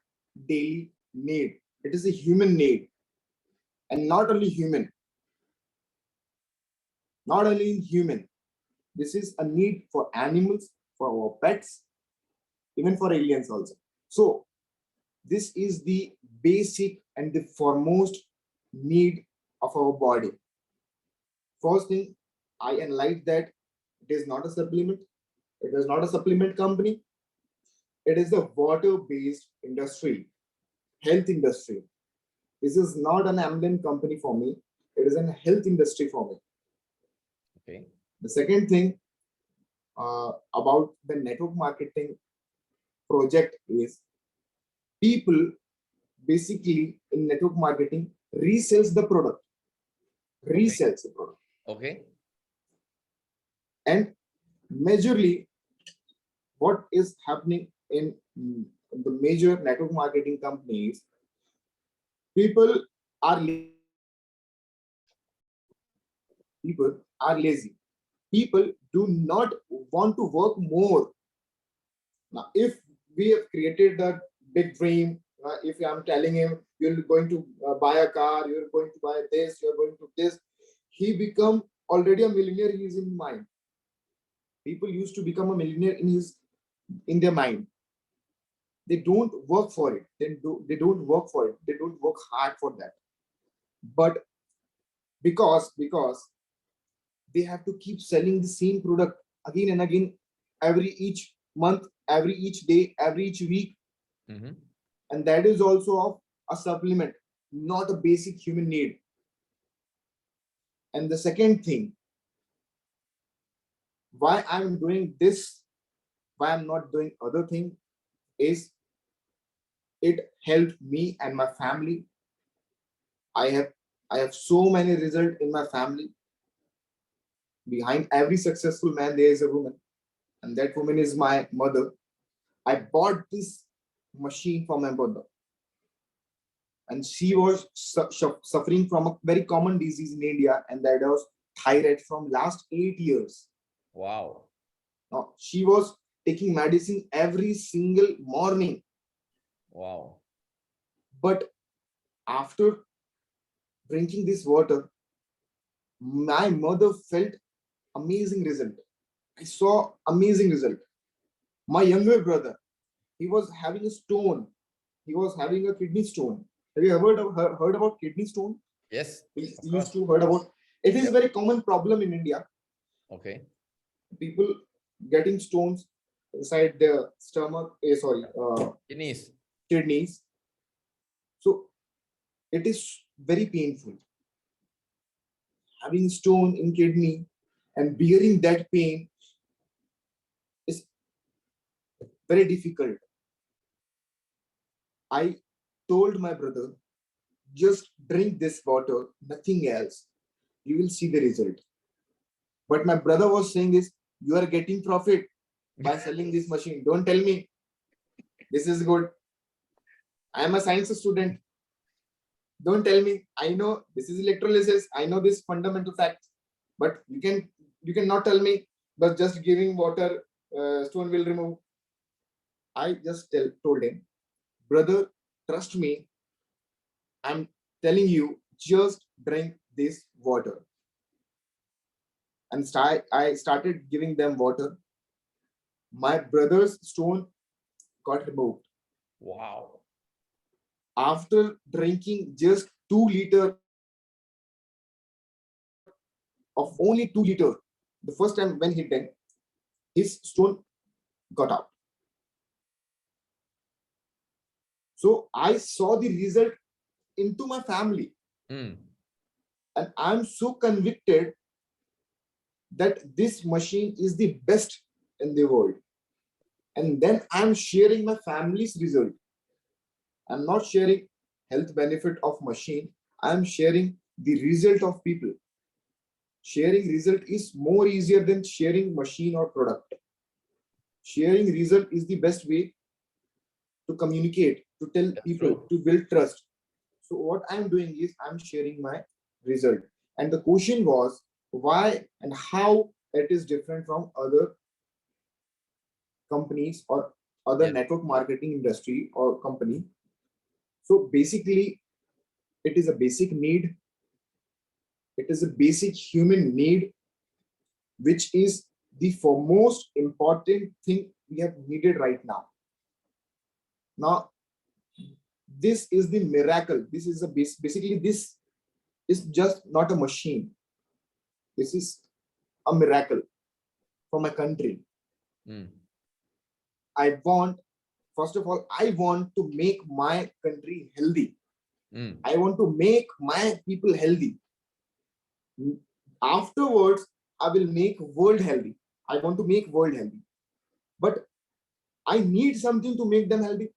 daily need. It is a human need. And not only human. This is a need for animals, for our pets, even for aliens also. So this is the basic and the foremost need of our body. First thing, I analyzed that it is not a supplement. It is not a supplement company. It is a water-based industry, health industry. This is not an ambient company for me. It is a health industry for me. Okay. The second thing about the network marketing project is people basically in network marketing resells the product, resells the product. Okay. And majorly what is happening in the major network marketing companies, people are people are lazy. People do not want to work more. Now, if we have created that big dream, if I'm telling him you're going to buy a car, you're going to buy this, you're going to this, he become already a millionaire. He is in mind. People used to become a millionaire in their mind. They don't work for it. They don't work for it. They don't work hard for that. But because they have to keep selling the same product again and again, every each month, every each day, every each week. Mm-hmm. And that is also of a supplement, not a basic human need. And the second thing, why I'm doing this, why I'm not doing other thing, is it helped me and my family. I have so many results in my family. Behind every successful man, there is a woman, and that woman is my mother. I bought this machine for my mother, and she was suffering from a very common disease in India, and that was thyroid from last 8 years. Wow. Now, she was taking medicine every single morning. Wow. But after drinking this water, my mother felt amazing result. I saw amazing result. My younger brother, he was having a stone. He was having a kidney stone. Have you ever heard about kidney stone? Yes. We used to heard about. It is a very common problem in India. Okay. People getting stones inside their stomach. Kidneys. Kidneys. So it is very painful. Having stone in kidney and bearing that pain is very difficult. I told my brother, just drink this water, nothing else. You will see the result. But my brother was saying this, you are getting profit by selling this machine. Don't tell me this is good. I am a science student. Don't tell me. I know this is electrolysis. I know this fundamental facts. But you cannot tell me, but just giving water, stone will remove. I just told him, brother, trust me. I'm telling you, just drink this water. And I started giving them water. My brother's stone got removed. Wow. After drinking just 2 liters of only 2 liters, the first time when he drank, his stone got out. So I saw the result into my family. Mm. And I'm so convicted that this machine is the best in the world. And then I'm sharing my family's result. I'm not sharing health benefit of machine. I'm sharing the result of people. Sharing result is more easier than sharing machine or product. Sharing result is the best way to communicate, to tell people, True. to build trust. So what I'm doing is I'm sharing my result. And the question was why and how it is different from other companies or other network marketing industry or company. So basically, it is a basic need. It is a basic human need, which is the foremost important thing we have needed right now. Now, this is the miracle. This is a basically this is just not a machine. This is a miracle for my country. Mm. First of all, I want to make my country healthy. Mm. I want to make my people healthy. Afterwards, I will make world healthy. I want to make world healthy. But I need something to make them healthy.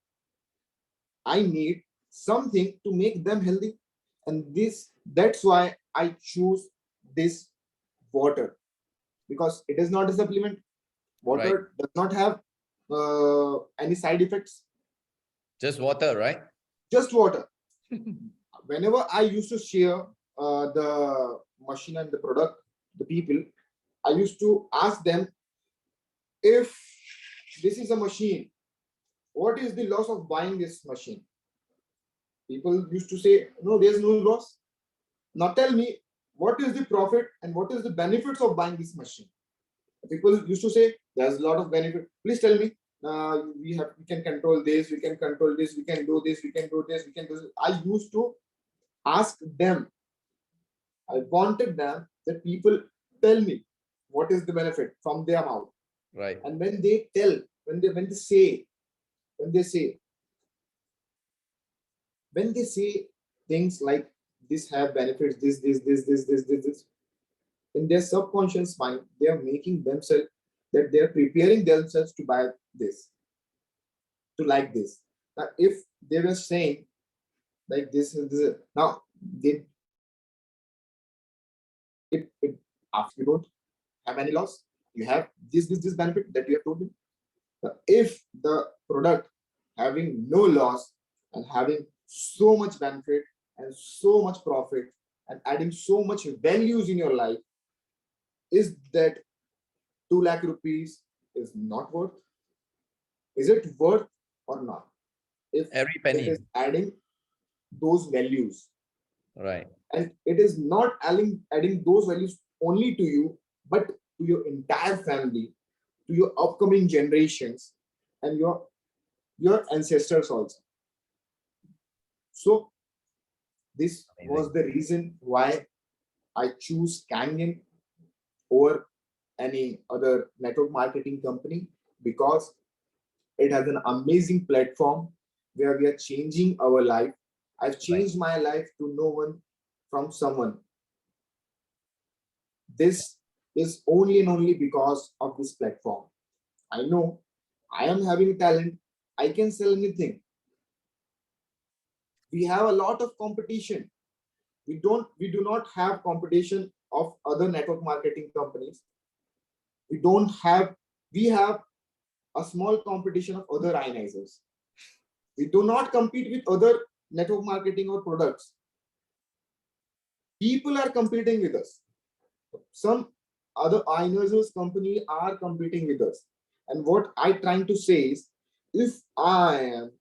I need something to make them healthy. And that's why I choose this water, because it is not a supplement. Water does not have any side effects. Just water, right? Just water. Whenever I used to share the machine and the product, the people, I used to ask them, if this is a machine, what is the loss of buying this machine? People used to say, no, there's no loss. Now tell me, what is the profit and what is the benefits of buying this machine? People used to say, there's a lot of benefit. Please tell me, we can control this, we can control this, we can do this, we can do this, we can do this. I used to ask them. I wanted them that people tell me what is the benefit from their mouth. Right. And when they tell, when they say things like this have benefits, this, in their subconscious mind, they are making themselves, that they are preparing themselves to buy this, to like this. Now, if they were saying like this, now they, after you don't have any loss, you have this benefit that you have told me. Now, if the product having no loss and having so much benefit and so much profit and adding so much values in your life, is that 2 lakh rupees is not worth? Is it worth or not? If Every it penny. is adding those values, Right. and it is not adding those values only to you, but to your entire family, to your upcoming generations, and your ancestors also. So this was the reason why I choose Kangen over any other network marketing company, because it has an amazing platform where we are changing our life. I've changed my life to know one from someone. This is only and only because of this platform. I know I am having talent. I can sell anything. We have a lot of competition. We do not have competition of other network marketing companies. We have a small competition of other ionizers. We do not compete with other network marketing or products. People are competing with us. Some other ionizers company are competing with us. And what I'm trying to say is, if I am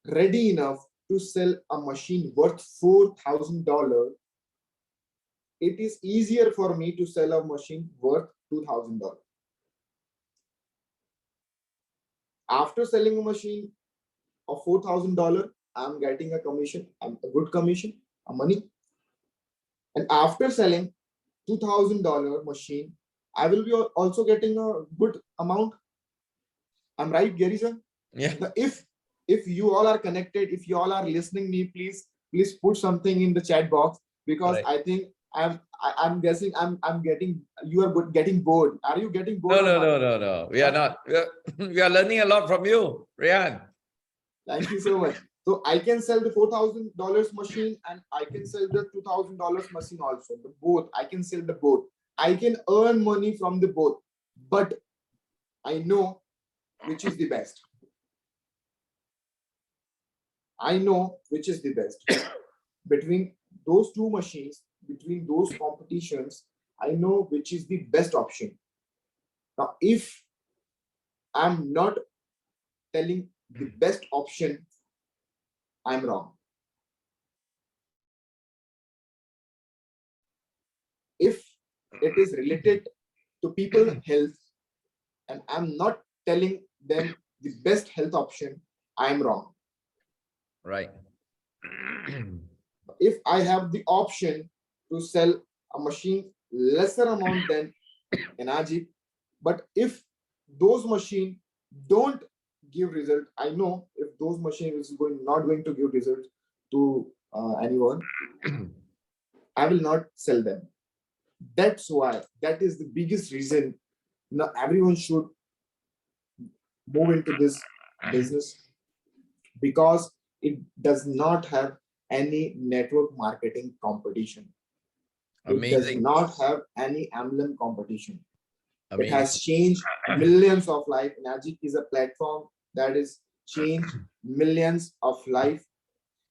ready enough to sell a machine worth $4,000, it is easier for me to sell a machine worth $2,000. After selling a machine of $4,000, I'm getting a commission, a good commission, a money. And after selling $2,000 machine, I will be also getting a good amount. I'm right, Gary sir? Yeah. Now, if you all are connected, if you all are listening me, please put something in the chat box, because I think I'm guessing I'm getting, you are getting bored. Are you getting bored? No. We are not. We are learning a lot from you, Rehan. Thank you so much. So I can sell the $4,000 machine and I can sell the $2,000 machine also. The both, I can sell the both. I can earn money from the both, but I know which is the best. I know which is the best. Between those two machines, between those competitions, I know which is the best option. Now, if I'm not telling the best option, I'm wrong. If it is related to people's health and I'm not telling them the best health option, I'm wrong. Right. If I have the option to sell a machine lesser amount than energy. But if those machines don't give result, I know if those machines is not going to give result to anyone, I will not sell them. That's why, that is the biggest reason now everyone should move into this business, because it does not have any network marketing competition. It does Amazing. not have any emblem competition. It Amazing. has changed millions of life. Magic is a platform that is changed millions of life,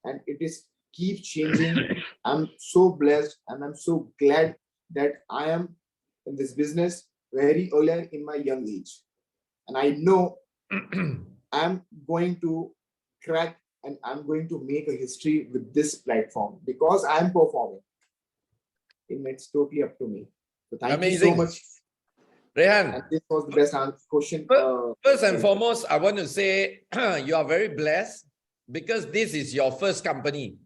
and it is keep changing. I'm so blessed and I'm so glad that I am in this business very early in my young age. And I know I'm going to crack and I'm going to make a history with this platform because I'm performing. And it's totally up to me. So thank you so Amazing. much. Rehan, And this was the best question. first and foremost, I want to say you are very blessed because this is your first company.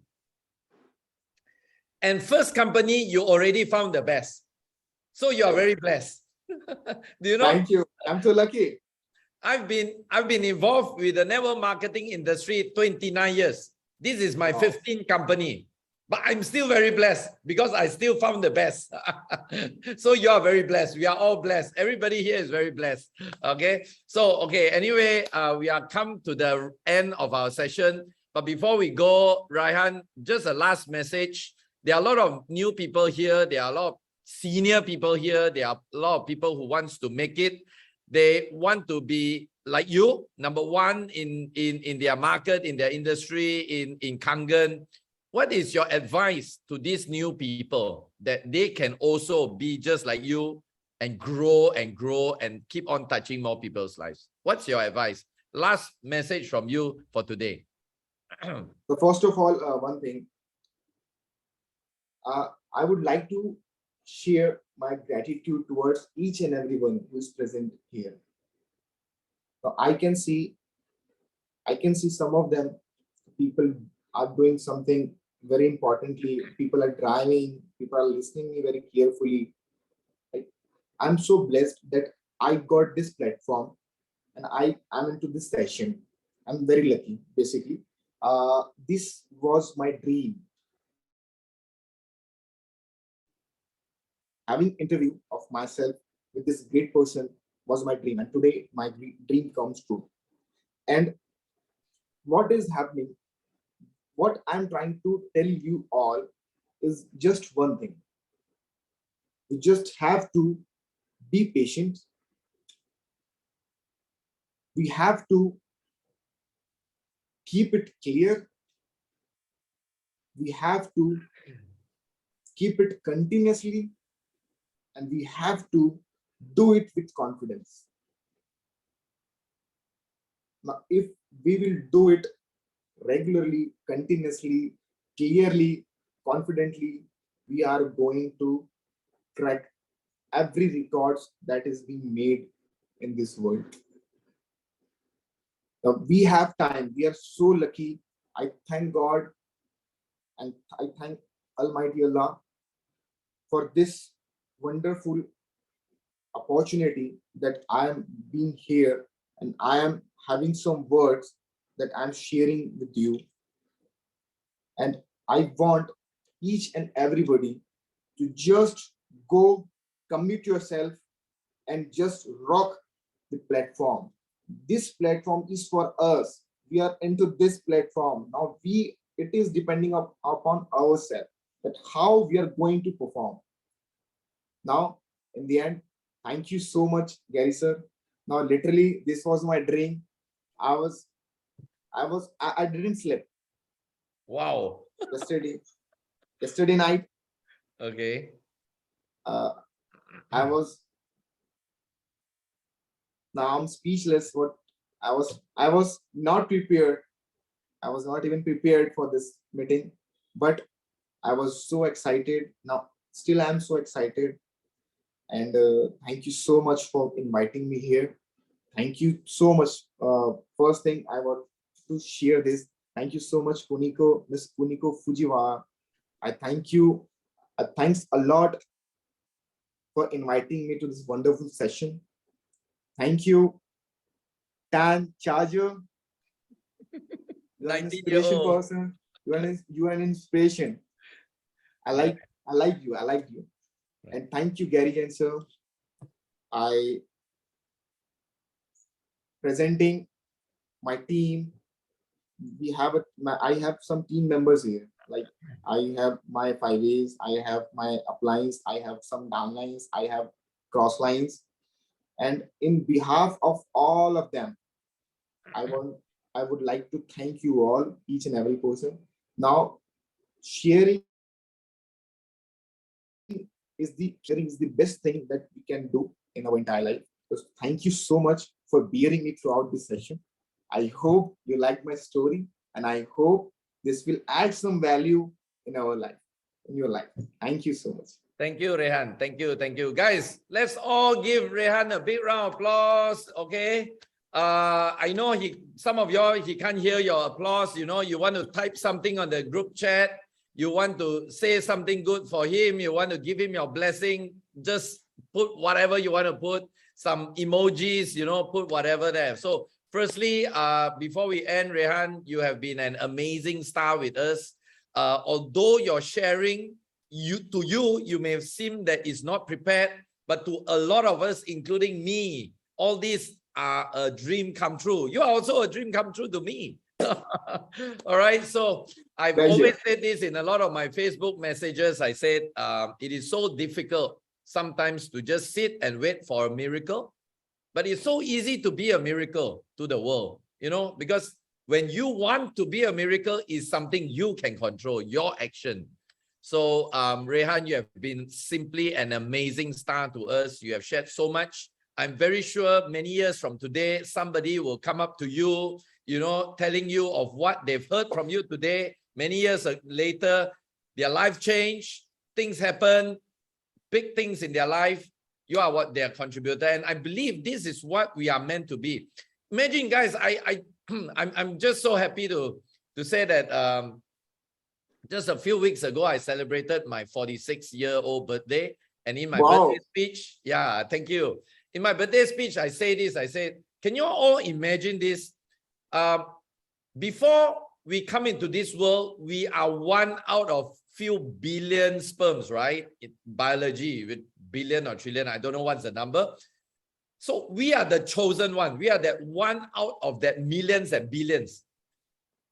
And first company, you already found the best. So you are very blessed. Do you know? Thank you. I'm so lucky. I've been involved with the network marketing industry 29 years. This is my Wow. 15th company. But I'm still very blessed because I still found the best. So you are very blessed. We are all blessed. Everybody here is very blessed. Okay. So, okay. Anyway, we are come to the end of our session. But before we go, Rehan, just a last message. There are a lot of new people here. There are a lot of senior people here. There are a lot of people who wants to make it. They want to be like you, number one in their market, in their industry, in Kangen. What is your advice to these new people that they can also be just like you and grow and keep on touching more people's lives? What's your advice? Last message from you for today. So first of all, one thing, I would like to share my gratitude towards each and everyone who is present here. So I can see some of them, people are doing something very importantly. People are driving, people are listening me very carefully. I'm so blessed that I got this platform and I am into this session. I'm very lucky, basically. This was my dream. Having interview of myself with this great person was my dream, and today my dream comes true. And what is happening, what I'm trying to tell you all is just one thing. You just have to be patient. We have to keep it clear. We have to keep it continuously, and we have to do it with confidence. Now, if we will do it regularly, continuously, clearly, confidently, we are going to crack every records that is being made in this world. Now, we have time. We are so lucky. I thank God and I thank Almighty Allah for this wonderful opportunity that I am being here and I am having some words that I'm sharing with you. And I want each and everybody to just go commit yourself and just rock the platform. This platform is for us. We are into this platform. Now it is depending upon ourselves that how we are going to perform. Now, in the end, thank you so much, Gary sir. Now, literally, this was my dream. I didn't sleep. Wow. Yesterday night. Okay. I was, now I'm speechless. What I was not prepared. I was not even prepared for this meeting, but I was so excited. Now, still I'm so excited. And thank you so much for inviting me here. Thank you so much. First thing I want to share this. Thank you so much, Kuniko, Miss Kuniko Fujiwara. I thank you. Thanks a lot for inviting me to this wonderful session. Thank you, Tan Charger. You are an inspiration 19-year-old. person. You are an inspiration. I like you. Right. And thank you, Gary Gan sir. I presenting my team. I have some team members here. Like I have my 5As, I have my uplines, I have some downlines, I have cross lines. And in behalf of all of them, I would like to thank you all, each and every person. Now, sharing is the best thing that we can do in our entire life. So thank you so much for bearing me throughout this session. I hope you like my story, and I hope this will add some value in our life, in your life. Thank you so much. Thank you, Rehan. Thank you. Thank you. Guys, let's all give Rehan a big round of applause. Okay. I know some of y'all, he can't hear your applause. You know, you want to type something on the group chat. You want to say something good for him. You want to give him your blessing. Just put whatever you want to put. Some emojis, you know, put whatever there. So firstly, before we end, Rehan, you have been an amazing star with us. Although you're sharing, you may have seemed that it's not prepared, but to a lot of us, including me, all these are a dream come true. You are also a dream come true to me. All right. So I've always said this in a lot of my Facebook messages. I said it is so difficult sometimes to just sit and wait for a miracle, but it's so easy to be a miracle to the world, you know, because when you want to be a miracle is something you can control, your action. So Rehan, you have been simply an amazing star to us. You have shared so much. I'm very sure many years from today, somebody will come up to you, you know, telling you of what they've heard from you today. Many years later, their life changed, things happen, big things in their life. You are what they are contributor. And I believe this is what we are meant to be. Imagine, guys, I'm just so happy to say that just a few weeks ago, I celebrated my 46-year-old birthday. And in my birthday speech, yeah, thank you. In my birthday speech, I say this, I said, can you all imagine this? Before we come into this world, we are one out of few billion sperms, right? In biology, with billion or trillion, I don't know what's the number. So we are the chosen one. We are that one out of that millions and billions.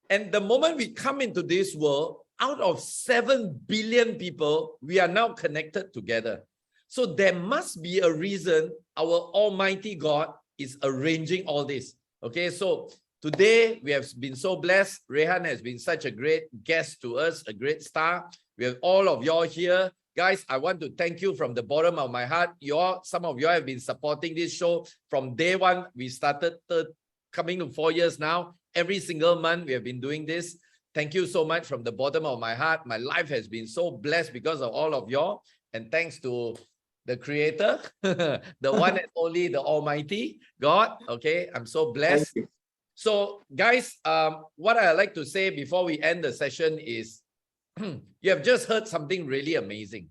And the moment we come into this world, out of 7 billion people, we are now connected together. So there must be a reason our Almighty God is arranging all this. Okay, so today we have been so blessed. Rehan has been such a great guest to us, a great star. We have all of y'all here. Guys, I want to thank you from the bottom of my heart. Some of you have been supporting this show from day one. We started coming to 4 years now. Every single month we have been doing this. Thank you so much from the bottom of my heart. My life has been so blessed because of all of y'all. And thanks to the Creator, the one and only, the Almighty God. Okay, I'm so blessed. So guys, what I like to say before we end the session is, you have just heard something really amazing.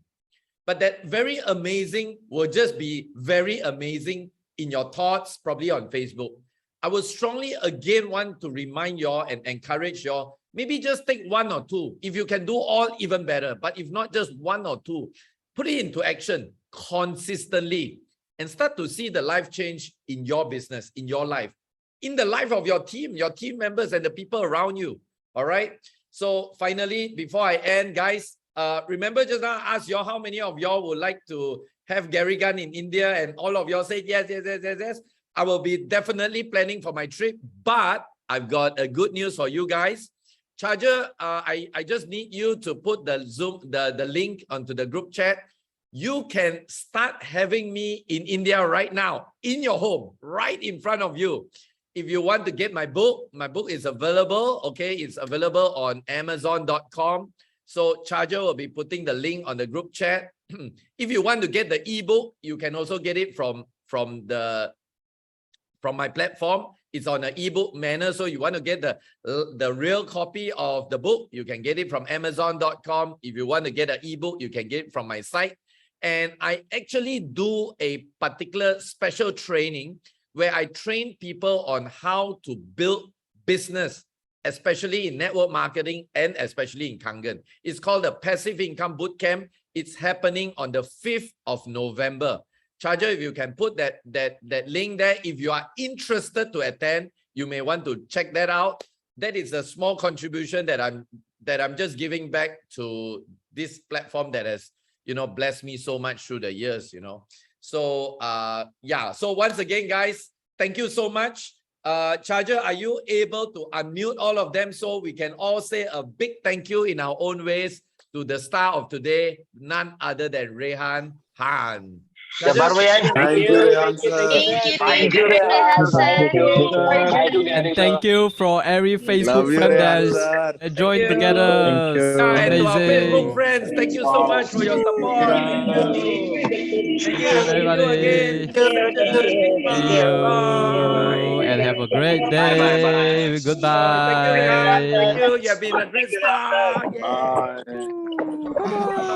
But that very amazing will just be very amazing in your thoughts, probably on Facebook. I would strongly again want to remind y'all and encourage y'all, maybe just take 1 or 2. If you can do all, even better. But if not, just 1 or 2. Put it into action consistently and start to see the life change in your business, in your life, in the life of your team members and the people around you. All right. So finally, before I end, guys, remember just now I asked y'all how many of y'all would like to have Gary Gan in India, and all of y'all said yes, yes, yes, yes, yes. I will be definitely planning for my trip, but I've got a good news for you guys. Charger, I just need you to put the Zoom, the link onto the group chat. You can start having me in India right now, in your home, right in front of you. If you want to get my book is available. Okay, it's available on Amazon.com. So Charger will be putting the link on the group chat. If you want to get the ebook, you can also get it from my platform. It's on an ebook manner. So you want to get the real copy of the book, you can get it from Amazon.com. If you want to get an ebook, you can get it from my site. And I actually do a particular special training where I train people on how to build business, especially in network marketing and especially in Kangen. It's called the Passive Income Bootcamp. It's happening on the 5th of November. Charger, if you can put that link there. If you are interested to attend, you may want to check that out. That is a small contribution that I'm just giving back to this platform that has, you know, blessed me so much through the years, you know. So yeah, so once again, guys, thank you so much. Charger, are you able to unmute all of them so we can all say a big thank you in our own ways to the star of today, none other than Rehan Khan. Ya, Charger, Baru Yan, thank Thank you. you, Rehan sir. Thank you, Rehan, Rehan. sir. Thank you. Thank you, And Gary, thank sir. you for every Facebook Love you, friend Rehan that is sir. joined you. together. Yeah, and to our Facebook Amazing. friends, thank you so much for your support. Thank you. Thank you. See you again. Everybody. See you Bye. and have a great Bye, bye, bye. day. Thank you, Rehan. Thank Goodbye. you. You have been a great star. Yeah. Bye. Bye bye.